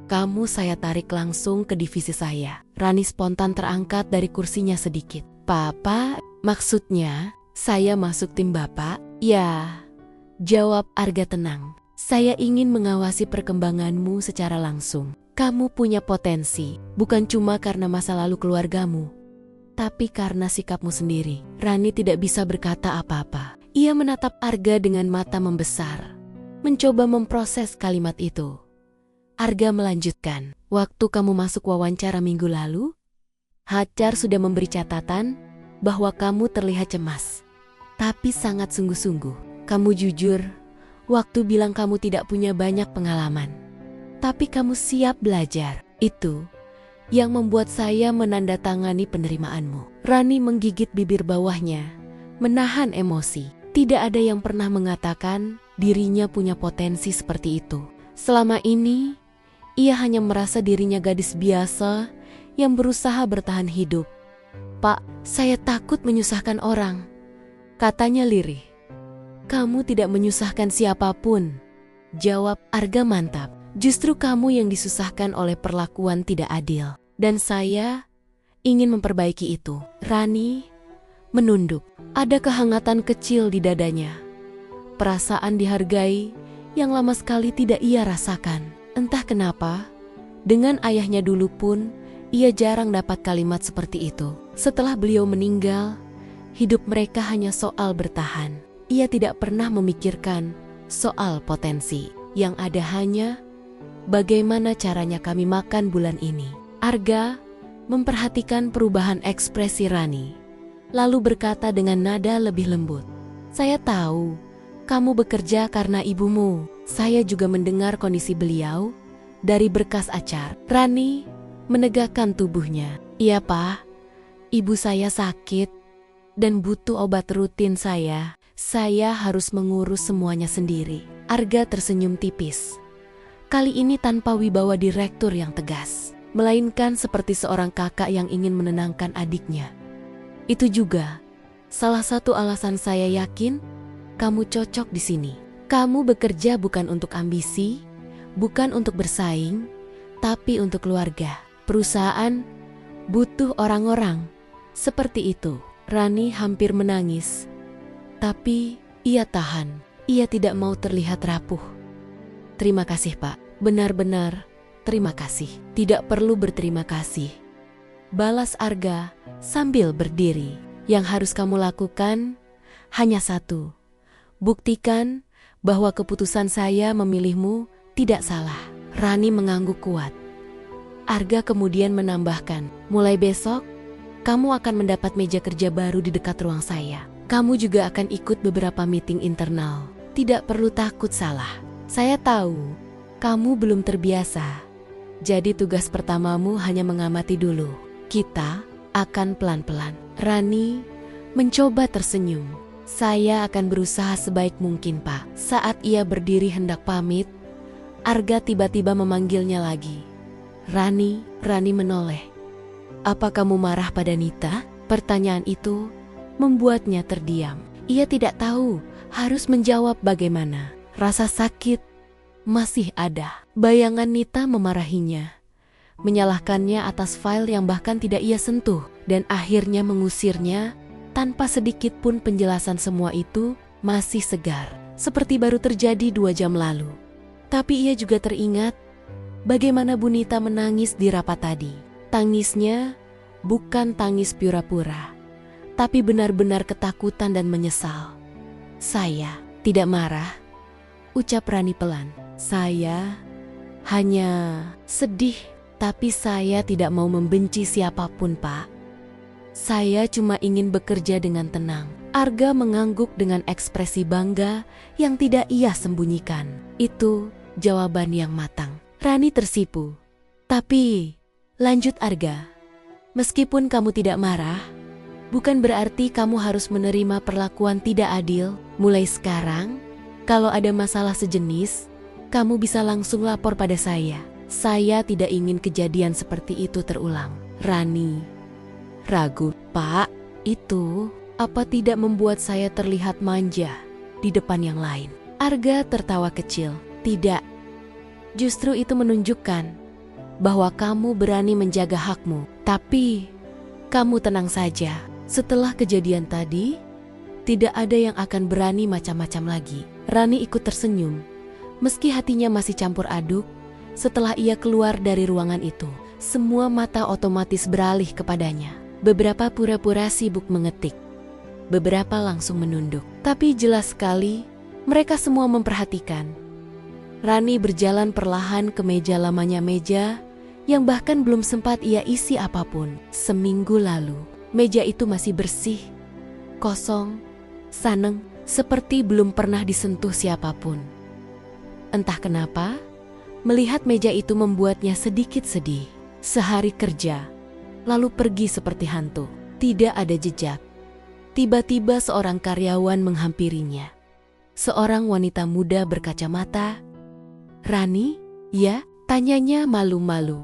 kamu saya tarik langsung ke divisi saya." Rani spontan terangkat dari kursinya sedikit. "Papa, maksudnya saya masuk tim Bapak?" "Ya," jawab Arga tenang. "Saya ingin mengawasi perkembanganmu secara langsung. Kamu punya potensi, bukan cuma karena masa lalu keluargamu, tapi karena sikapmu sendiri." Rani tidak bisa berkata apa-apa. Ia menatap Arga dengan mata membesar, mencoba memproses kalimat itu. Arga melanjutkan, "Waktu kamu masuk wawancara minggu lalu, HR sudah memberi catatan bahwa kamu terlihat cemas, tapi sangat sungguh-sungguh. Kamu jujur waktu bilang kamu tidak punya banyak pengalaman, tapi kamu siap belajar. Itu yang membuat saya menandatangani penerimaanmu." Rani menggigit bibir bawahnya, menahan emosi. Tidak ada yang pernah mengatakan dirinya punya potensi seperti itu. Selama ini, ia hanya merasa dirinya gadis biasa yang berusaha bertahan hidup. "Pak, saya takut menyusahkan orang," katanya lirih. "Kamu tidak menyusahkan siapapun," jawab Arga mantap. "Justru kamu yang disusahkan oleh perlakuan tidak adil. Dan saya ingin memperbaiki itu." Rani menunduk. Ada kehangatan kecil di dadanya. Perasaan dihargai yang lama sekali tidak ia rasakan. Entah kenapa, dengan ayahnya dulu pun, ia jarang dapat kalimat seperti itu. Setelah beliau meninggal, hidup mereka hanya soal bertahan. Ia tidak pernah memikirkan soal potensi. Yang ada hanya bagaimana caranya kami makan bulan ini?" Arga memperhatikan perubahan ekspresi Rani, lalu berkata dengan nada lebih lembut, "Saya tahu kamu bekerja karena ibumu. Saya juga mendengar kondisi beliau dari berkas acar." Rani menegakkan tubuhnya. "Iya, Pak. Ibu saya sakit dan butuh obat rutin saya. Saya harus mengurus semuanya sendiri." Arga tersenyum tipis. Kali ini tanpa wibawa direktur yang tegas, melainkan seperti seorang kakak yang ingin menenangkan adiknya. "Itu juga salah satu alasan saya yakin kamu cocok di sini. Kamu bekerja bukan untuk ambisi, bukan untuk bersaing, tapi untuk keluarga. Perusahaan butuh orang-orang seperti itu." Rani hampir menangis, tapi ia tahan. Ia tidak mau terlihat rapuh. "Terima kasih, Pak. Benar-benar terima kasih." "Tidak perlu berterima kasih," balas Arga sambil berdiri. "Yang harus kamu lakukan hanya satu. Buktikan bahwa keputusan saya memilihmu tidak salah." Rani mengangguk kuat. Arga kemudian menambahkan, "Mulai besok, kamu akan mendapat meja kerja baru di dekat ruang saya. Kamu juga akan ikut beberapa meeting internal. Tidak perlu takut salah. Saya tahu kamu belum terbiasa. Jadi tugas pertamamu hanya mengamati dulu. Kita akan pelan-pelan." Rani mencoba tersenyum. "Saya akan berusaha sebaik mungkin, Pak." Saat ia berdiri hendak pamit, Arga tiba-tiba memanggilnya lagi. "Rani." Rani menoleh. "Apa kamu marah pada Nita?" Pertanyaan itu membuatnya terdiam. Ia tidak tahu harus menjawab bagaimana. Rasa sakit masih ada. Bayangan Nita memarahinya, menyalahkannya atas file yang bahkan tidak ia sentuh, dan akhirnya mengusirnya tanpa sedikit pun penjelasan. Semua itu masih segar, seperti baru terjadi 2 jam lalu. Tapi ia juga teringat bagaimana Bu Nita menangis di rapat tadi. Tangisnya bukan tangis pura-pura, tapi benar-benar ketakutan dan menyesal. "Saya tidak marah," ucap Rani pelan. "Saya hanya sedih, tapi saya tidak mau membenci siapapun, Pak. Saya cuma ingin bekerja dengan tenang." Arga mengangguk dengan ekspresi bangga yang tidak ia sembunyikan. Itu jawaban yang matang. Rani tersipu. "Tapi," lanjut Arga, "meskipun kamu tidak marah, bukan berarti kamu harus menerima perlakuan tidak adil. Mulai sekarang, kalau ada masalah sejenis, kamu bisa langsung lapor pada saya. Saya tidak ingin kejadian seperti itu terulang." Rani ragu. "Pak, itu apa tidak membuat saya terlihat manja di depan yang lain?" Arga tertawa kecil. "Tidak. Justru itu menunjukkan bahwa kamu berani menjaga hakmu. Tapi kamu tenang saja. Setelah kejadian tadi, tidak ada yang akan berani macam-macam lagi." Rani ikut tersenyum, meski hatinya masih campur aduk. Setelah ia keluar dari ruangan itu, semua mata otomatis beralih kepadanya. Beberapa pura-pura sibuk mengetik, beberapa langsung menunduk. Tapi jelas sekali, mereka semua memperhatikan. Rani berjalan perlahan ke meja lamanya, meja yang bahkan belum sempat ia isi apapun. Seminggu lalu, meja itu masih bersih, kosong, saneng, seperti belum pernah disentuh siapapun. Entah kenapa, melihat meja itu membuatnya sedikit sedih. Sehari kerja, lalu pergi seperti hantu. Tidak ada jejak. Tiba-tiba seorang karyawan menghampirinya. Seorang wanita muda berkacamata. "Rani?" "Ya?" tanyanya malu-malu.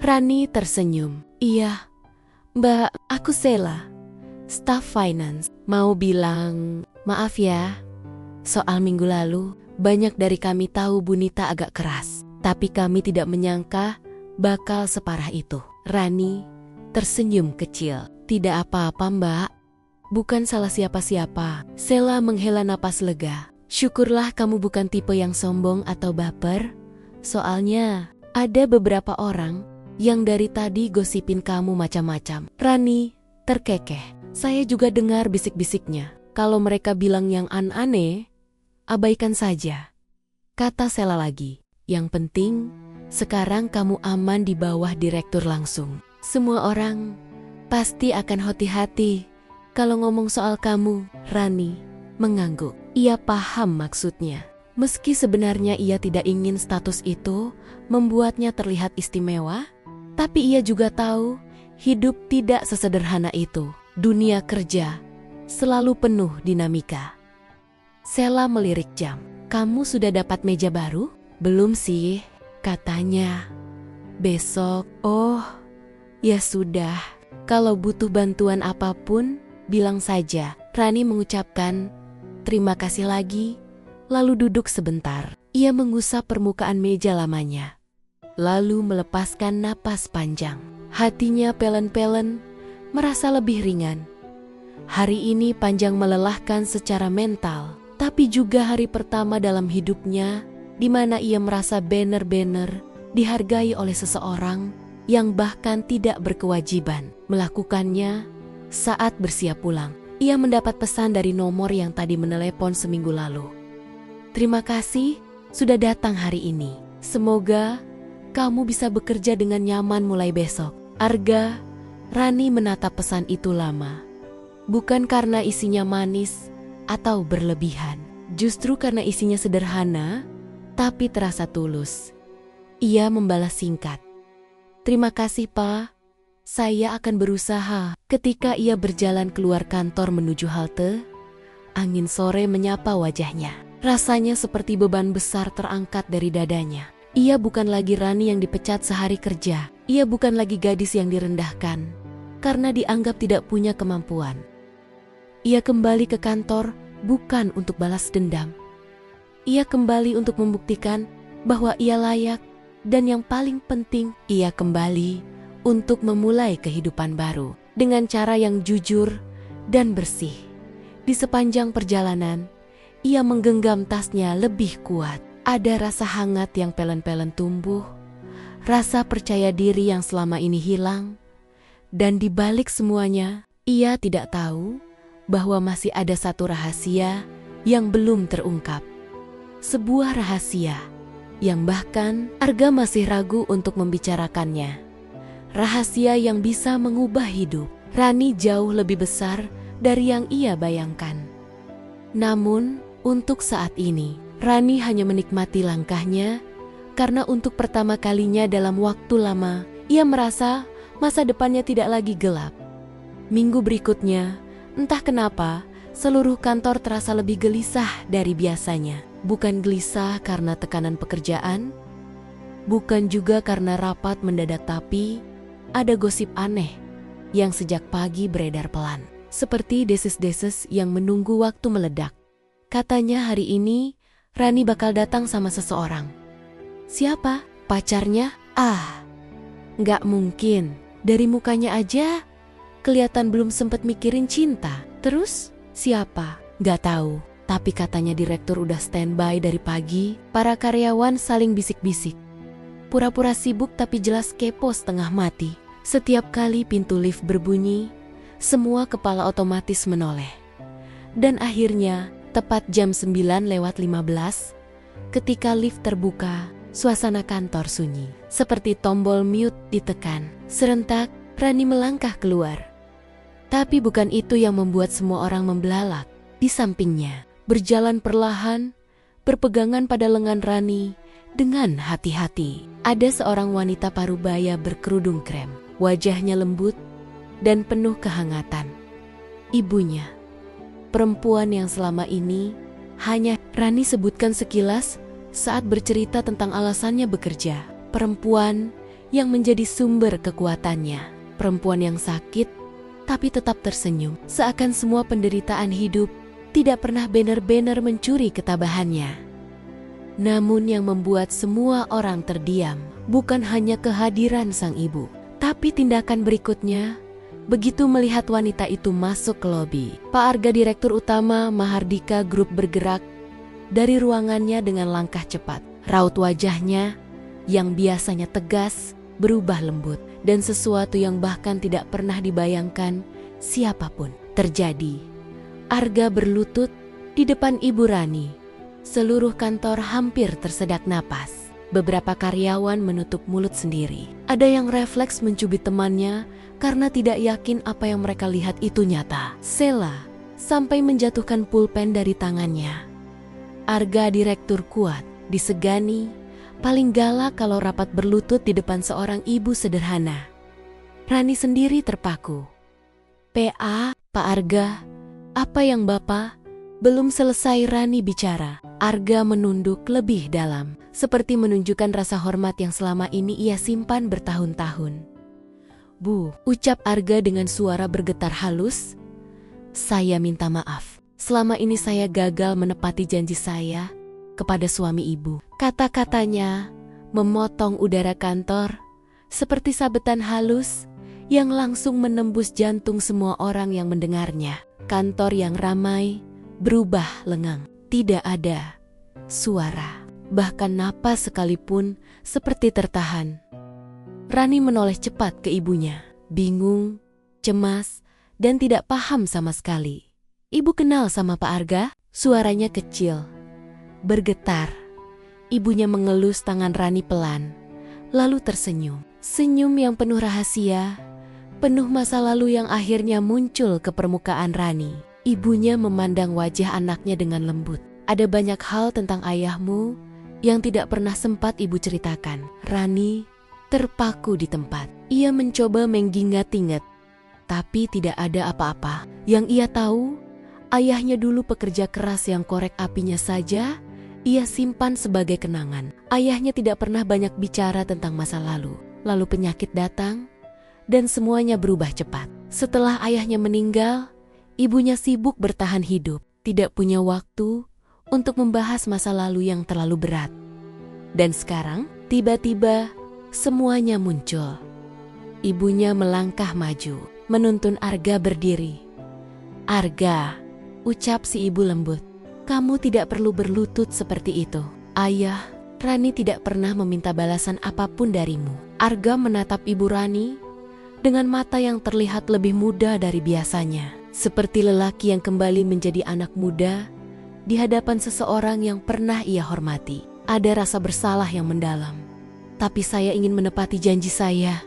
Rani tersenyum. "Iya, Mbak, aku Sela, staf finance. Mau bilang maaf ya. Soal minggu lalu, banyak dari kami tahu Bu Nita agak keras, tapi kami tidak menyangka bakal separah itu." Rani tersenyum kecil. "Tidak apa-apa, Mbak. Bukan salah siapa-siapa." Sela menghela napas lega. "Syukurlah kamu bukan tipe yang sombong atau baper. Soalnya ada beberapa orang yang dari tadi gosipin kamu macam-macam." Rani terkekeh. "Saya juga dengar bisik-bisiknya. Kalau mereka bilang yang aneh, abaikan saja," kata Sela lagi. Yang penting, sekarang kamu aman di bawah direktur langsung. Semua orang pasti akan hati-hati kalau ngomong soal kamu." Rani mengangguk. Ia paham maksudnya. Meski sebenarnya ia tidak ingin status itu membuatnya terlihat istimewa, tapi ia juga tahu hidup tidak sesederhana itu. Dunia kerja selalu penuh dinamika. Sela melirik jam. "Kamu sudah dapat meja baru?" "Belum sih, katanya besok." "Oh, ya sudah. Kalau butuh bantuan apapun, bilang saja." Rani mengucapkan terima kasih lagi, lalu duduk sebentar. Ia mengusap permukaan meja lamanya, lalu melepaskan napas panjang. Hatinya pelen-pelen, merasa lebih ringan. Hari ini panjang melelahkan secara mental, tapi juga hari pertama dalam hidupnya di mana ia merasa benar-benar dihargai oleh seseorang yang bahkan tidak berkewajiban melakukannya saat bersiap pulang. Ia mendapat pesan dari nomor yang tadi menelepon seminggu lalu. "Terima kasih sudah datang hari ini. Semoga kamu bisa bekerja dengan nyaman mulai besok. Arga." Rani menatap pesan itu lama. Bukan karena isinya manis atau berlebihan. Justru karena isinya sederhana, tapi terasa tulus. Ia membalas singkat. "Terima kasih, Pak. Saya akan berusaha." Ketika ia berjalan keluar kantor menuju halte, angin sore menyapa wajahnya. Rasanya seperti beban besar terangkat dari dadanya. Ia bukan lagi Rani yang dipecat sehari kerja. Ia bukan lagi gadis yang direndahkan karena dianggap tidak punya kemampuan. Ia kembali ke kantor bukan untuk balas dendam. Ia kembali untuk membuktikan bahwa ia layak, dan yang paling penting, ia kembali untuk memulai kehidupan baru dengan cara yang jujur dan bersih. Di sepanjang perjalanan, ia menggenggam tasnya lebih kuat. Ada rasa hangat yang pelen-pelen tumbuh, rasa percaya diri yang selama ini hilang, dan di balik semuanya, ia tidak tahu bahwa masih ada satu rahasia yang belum terungkap. Sebuah rahasia yang bahkan Arga masih ragu untuk membicarakannya. Rahasia yang bisa mengubah hidup Rani jauh lebih besar dari yang ia bayangkan. Namun, untuk saat ini, Rani hanya menikmati langkahnya karena untuk pertama kalinya dalam waktu lama, ia merasa masa depannya tidak lagi gelap. Minggu berikutnya, entah kenapa, seluruh kantor terasa lebih gelisah dari biasanya. Bukan gelisah karena tekanan pekerjaan, bukan juga karena rapat mendadak, tapi ada gosip aneh yang sejak pagi beredar pelan. Seperti deses-deses yang menunggu waktu meledak. Katanya hari ini Rani bakal datang sama seseorang. Siapa? Pacarnya? Nggak mungkin. Dari mukanya aja kelihatan belum sempet mikirin cinta. Terus siapa? Nggak tahu. Tapi katanya direktur udah standby dari pagi. Para karyawan saling bisik-bisik. Pura-pura sibuk tapi jelas kepo setengah mati. Setiap kali pintu lift berbunyi, semua kepala otomatis menoleh. Dan akhirnya, tepat jam 9:15, ketika lift terbuka, suasana kantor sunyi. Seperti tombol mute ditekan. Serentak, Rani melangkah keluar. Tapi bukan itu yang membuat semua orang membelalak. Di sampingnya, berjalan perlahan, berpegangan pada lengan Rani dengan hati-hati. Ada seorang wanita parubaya berkerudung krem. Wajahnya lembut dan penuh kehangatan. Ibunya, perempuan yang selama ini hanya Rani sebutkan sekilas saat bercerita tentang alasannya bekerja. Perempuan yang menjadi sumber kekuatannya. Perempuan yang sakit tapi tetap tersenyum. Seakan semua penderitaan hidup tidak pernah benar-benar mencuri ketabahannya. Namun yang membuat semua orang terdiam bukan hanya kehadiran sang ibu, tapi tindakan berikutnya begitu melihat wanita itu masuk ke lobi. Pak Arga, direktur utama Mahardika Group, bergerak dari ruangannya dengan langkah cepat. Raut wajahnya yang biasanya tegas berubah lembut, dan sesuatu yang bahkan tidak pernah dibayangkan siapapun terjadi. Arga berlutut di depan Ibu Rani. Seluruh kantor hampir tersedak napas. Beberapa karyawan menutup mulut sendiri. Ada yang refleks mencubit temannya karena tidak yakin apa yang mereka lihat itu nyata. Sela sampai menjatuhkan pulpen dari tangannya. Arga direktur kuat, disegani, paling galak kalau rapat berlutut di depan seorang ibu sederhana. Rani sendiri terpaku. "PA, Pak Arga, apa yang Bapak?" Belum selesai Rani bicara, Arga menunduk lebih dalam, seperti menunjukkan rasa hormat yang selama ini ia simpan bertahun-tahun. "Bu," ucap Arga dengan suara bergetar halus, "saya minta maaf. Selama ini saya gagal menepati janji saya kepada suami ibu." Kata-katanya memotong udara kantor seperti sabetan halus yang langsung menembus jantung semua orang yang mendengarnya. Kantor yang ramai berubah lengang. Tidak ada suara, bahkan napas sekalipun seperti tertahan. Rani menoleh cepat ke ibunya, bingung, cemas, dan tidak paham sama sekali. "Ibu kenal sama Pak Arga?" Suaranya kecil, bergetar. Ibunya mengelus tangan Rani pelan, lalu tersenyum. Senyum yang penuh rahasia, penuh masa lalu yang akhirnya muncul ke permukaan Rani. Ibunya memandang wajah anaknya dengan lembut. "Ada banyak hal tentang ayahmu yang tidak pernah sempat ibu ceritakan." Rani terpaku di tempat. Ia mencoba mengingat-ingat, tapi tidak ada apa-apa. Yang ia tahu, ayahnya dulu pekerja keras yang korek apinya saja ia simpan sebagai kenangan. Ayahnya tidak pernah banyak bicara tentang masa lalu. Lalu penyakit datang, dan semuanya berubah cepat. Setelah ayahnya meninggal, ibunya sibuk bertahan hidup, tidak punya waktu untuk membahas masa lalu yang terlalu berat. Dan sekarang, tiba-tiba, semuanya muncul. Ibunya melangkah maju, menuntun Arga berdiri. "Arga," ucap si ibu lembut, "kamu tidak perlu berlutut seperti itu." "Ayah, Rani tidak pernah meminta balasan apapun darimu." Arga menatap ibu Rani dengan mata yang terlihat lebih muda dari biasanya. Seperti lelaki yang kembali menjadi anak muda di hadapan seseorang yang pernah ia hormati. Ada rasa bersalah yang mendalam. "Tapi saya ingin menepati janji saya,"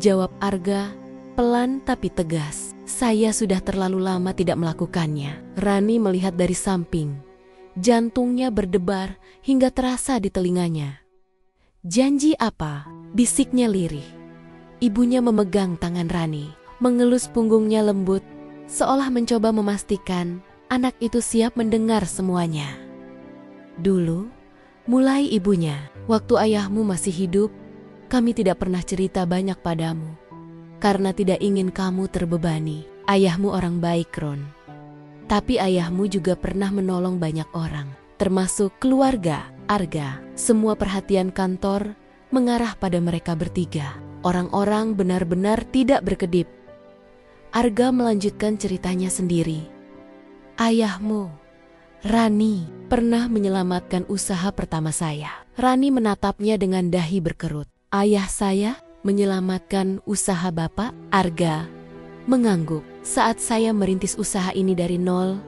jawab Arga, pelan tapi tegas. "Saya sudah terlalu lama tidak melakukannya." Rani melihat dari samping. Jantungnya berdebar hingga terasa di telinganya. "Janji apa?" bisiknya lirih. Ibunya memegang tangan Rani, mengelus punggungnya lembut, seolah mencoba memastikan anak itu siap mendengar semuanya. "Dulu," mulai ibunya, "waktu ayahmu masih hidup, kami tidak pernah cerita banyak padamu, karena tidak ingin kamu terbebani. Ayahmu orang baik, Ron. Tapi ayahmu juga pernah menolong banyak orang, termasuk keluarga Arga." Semua perhatian kantor mengarah pada mereka bertiga. Orang-orang benar-benar tidak berkedip. Arga melanjutkan ceritanya sendiri. "Ayahmu, Rani, pernah menyelamatkan usaha pertama saya." Rani menatapnya dengan dahi berkerut. "Ayah saya menyelamatkan usaha Bapak?" Arga mengangguk. "Saat saya merintis usaha ini dari nol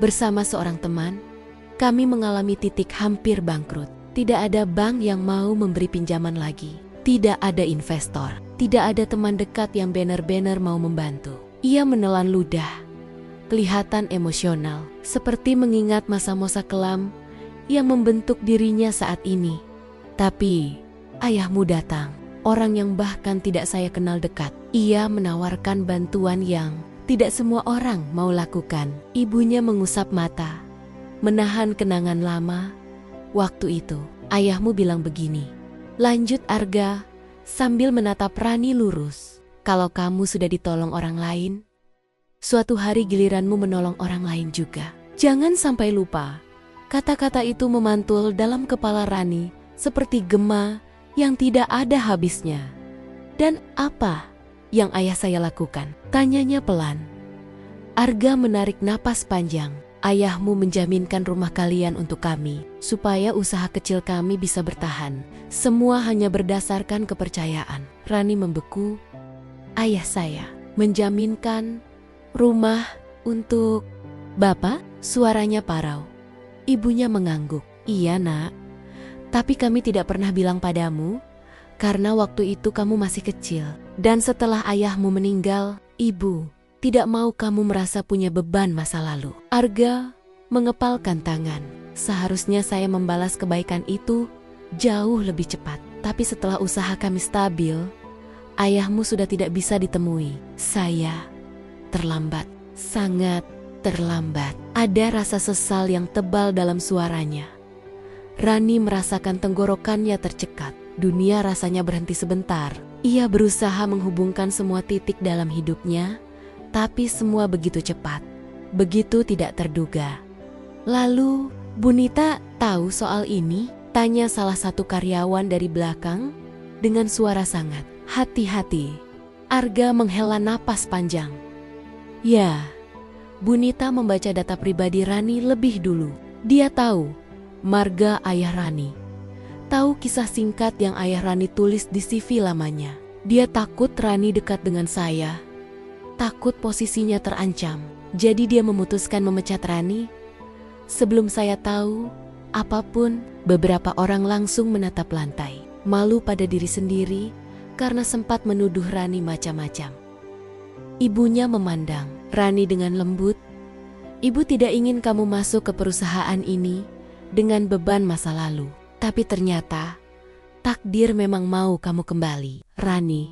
bersama seorang teman, kami mengalami titik hampir bangkrut. Tidak ada bank yang mau memberi pinjaman lagi. Tidak ada investor. Tidak ada teman dekat yang benar-benar mau membantu." Ia menelan ludah, kelihatan emosional, seperti mengingat masa-masa kelam yang membentuk dirinya saat ini. "Tapi ayahmu datang, orang yang bahkan tidak saya kenal dekat. Ia menawarkan bantuan yang tidak semua orang mau lakukan." Ibunya mengusap mata, menahan kenangan lama. "Waktu itu, ayahmu bilang begini," lanjut Arga sambil menatap Rani lurus. "Kalau kamu sudah ditolong orang lain, suatu hari giliranmu menolong orang lain juga. Jangan sampai lupa." Kata-kata itu memantul dalam kepala Rani seperti gema yang tidak ada habisnya. "Dan apa yang ayah saya lakukan?" tanyanya pelan. Arga menarik napas panjang. "Ayahmu menjaminkan rumah kalian untuk kami, supaya usaha kecil kami bisa bertahan. Semua hanya berdasarkan kepercayaan." Rani membeku. "Ayah saya menjaminkan rumah untuk Bapak?" Suaranya parau. Ibunya mengangguk. "Iya nak, Tapi kami tidak pernah bilang padamu, karena waktu itu kamu masih kecil. Dan setelah ayahmu meninggal, ibu tidak mau kamu merasa punya beban masa lalu. Arga mengepalkan tangan. Seharusnya saya membalas kebaikan itu jauh lebih cepat. Tapi setelah usaha kami stabil, ayahmu sudah tidak bisa ditemui. Saya terlambat, sangat terlambat. Ada rasa sesal yang tebal dalam suaranya. Rani merasakan tenggorokannya tercekat. Dunia rasanya berhenti sebentar. Ia berusaha menghubungkan semua titik dalam hidupnya, tapi semua begitu cepat, begitu tidak terduga. Lalu, Bunita tahu soal ini? Tanya salah satu karyawan dari belakang dengan suara sangat hati-hati. Arga menghela napas panjang. Ya, Bunita membaca data pribadi Rani lebih dulu. Dia tahu marga ayah Rani. Tahu kisah singkat yang ayah Rani tulis di CV lamanya. Dia takut Rani dekat dengan saya. Takut posisinya terancam. Jadi dia memutuskan memecat Rani. Sebelum saya tahu apapun, beberapa orang langsung menatap lantai. Malu pada diri sendiri karena sempat menuduh Rani macam-macam. Ibunya memandang Rani dengan lembut. Ibu tidak ingin kamu masuk ke perusahaan ini dengan beban masa lalu. Tapi ternyata takdir memang mau kamu kembali. Rani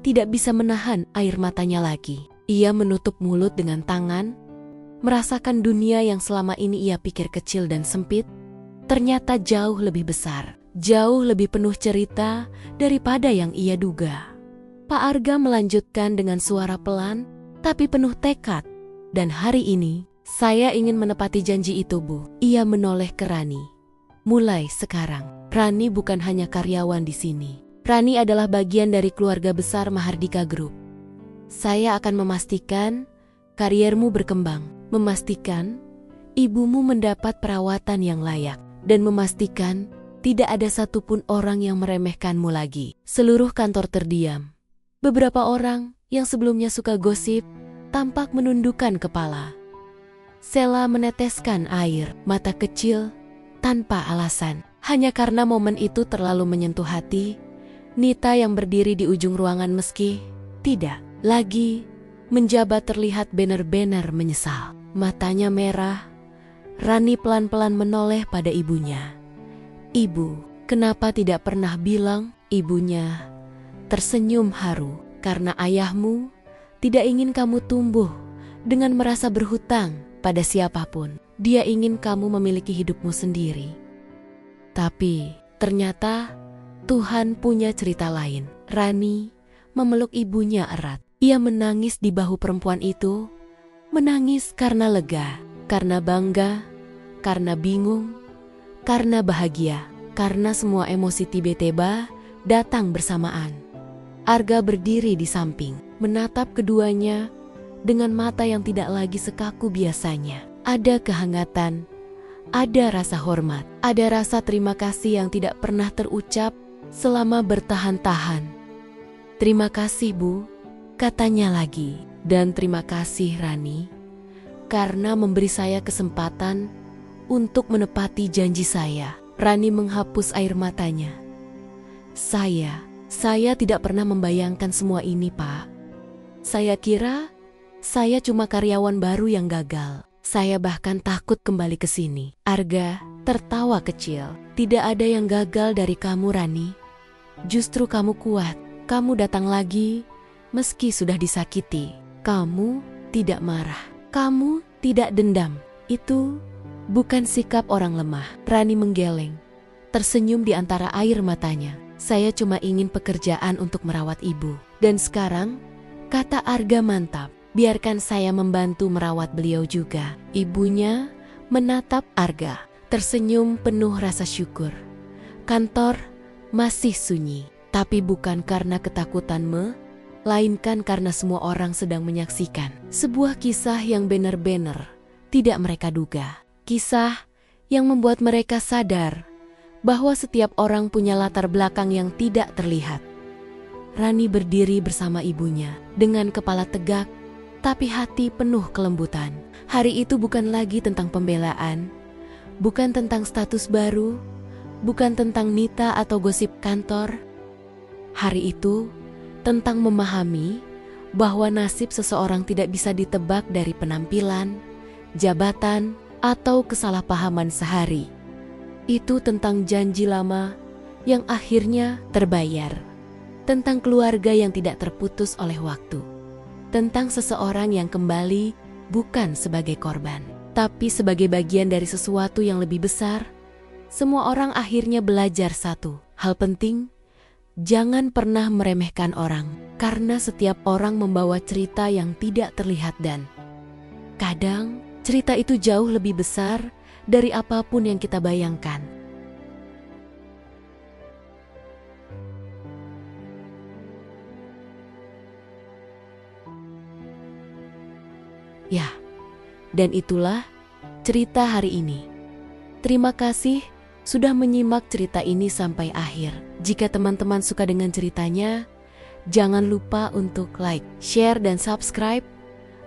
tidak bisa menahan air matanya lagi. Ia menutup mulut dengan tangan, merasakan dunia yang selama ini ia pikir kecil dan sempit, ternyata jauh lebih besar, jauh lebih penuh cerita daripada yang ia duga. Pak Arga melanjutkan dengan suara pelan, tapi penuh tekad. Dan hari ini, saya ingin menepati janji itu, Bu. Ia menoleh ke Rani. Mulai sekarang, Rani bukan hanya karyawan di sini. Rani adalah bagian dari keluarga besar Mahardika Group. Saya akan memastikan kariermu berkembang, memastikan ibumu mendapat perawatan yang layak, dan memastikan tidak ada satupun orang yang meremehkanmu lagi. Seluruh kantor terdiam. Beberapa orang yang sebelumnya suka gosip tampak menundukkan kepala. Sela meneteskan air mata kecil tanpa alasan. Hanya karena momen itu terlalu menyentuh hati, Nita yang berdiri di ujung ruangan meski tidak lagi menjabat terlihat benar-benar menyesal. Matanya merah, Rani pelan-pelan menoleh pada ibunya. Ibu, kenapa tidak pernah bilang? Ibunya tersenyum haru. Karena ayahmu tidak ingin kamu tumbuh dengan merasa berhutang pada siapapun. Dia ingin kamu memiliki hidupmu sendiri. Tapi ternyata Tuhan punya cerita lain. Rani memeluk ibunya erat. Ia menangis di bahu perempuan itu. Menangis karena lega, karena bangga, karena bingung, karena bahagia, karena semua emosi tiba-tiba datang bersamaan. Arga berdiri di samping, menatap keduanya dengan mata yang tidak lagi sekaku biasanya. Ada kehangatan, ada rasa hormat, ada rasa terima kasih yang tidak pernah terucap selama bertahan-tahan. Terima kasih, Bu, katanya lagi. Dan terima kasih, Rani, karena memberi saya kesempatan untuk menepati janji saya. Rani menghapus air matanya. Saya tidak pernah membayangkan semua ini, Pak. Saya kira saya cuma karyawan baru yang gagal. Saya bahkan takut kembali ke sini. Arga tertawa kecil. Tidak ada yang gagal dari kamu, Rani. Justru kamu kuat. Kamu datang lagi meski sudah disakiti. Kamu tidak marah. Kamu tidak dendam. Itu bukan sikap orang lemah. Rani menggeleng, tersenyum di antara air matanya. Saya cuma ingin pekerjaan untuk merawat ibu. Dan sekarang, kata Arga mantap, biarkan saya membantu merawat beliau juga. Ibunya menatap Arga, tersenyum penuh rasa syukur. Kantor masih sunyi, tapi bukan karena ketakutan melainkan karena semua orang sedang menyaksikan sebuah kisah yang benar-benar tidak mereka duga. Kisah yang membuat mereka sadar bahwa setiap orang punya latar belakang yang tidak terlihat. Rani berdiri bersama ibunya dengan kepala tegak, tapi hati penuh kelembutan. Hari itu bukan lagi tentang pembelaan, bukan tentang status baru, bukan tentang Nita atau gosip kantor. Hari itu tentang memahami bahwa nasib seseorang tidak bisa ditebak dari penampilan, jabatan, atau kesalahpahaman sehari. Itu tentang janji lama yang akhirnya terbayar, tentang keluarga yang tidak terputus oleh waktu, tentang seseorang yang kembali bukan sebagai korban, tapi sebagai bagian dari sesuatu yang lebih besar. Semua orang akhirnya belajar satu hal penting: jangan pernah meremehkan orang, karena setiap orang membawa cerita yang tidak terlihat dan kadang cerita itu jauh lebih besar dari apapun yang kita bayangkan. Ya, dan itulah cerita hari ini. Terima kasih sudah menyimak cerita ini sampai akhir. Jika teman-teman suka dengan ceritanya, jangan lupa untuk like, share, dan subscribe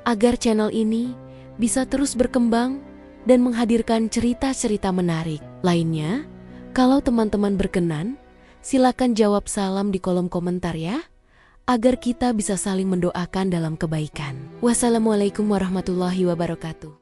agar channel ini bisa terus berkembang dan menghadirkan cerita-cerita menarik lainnya. Kalau teman-teman berkenan, silakan jawab salam di kolom komentar ya, agar kita bisa saling mendoakan dalam kebaikan. Wassalamualaikum warahmatullahi wabarakatuh.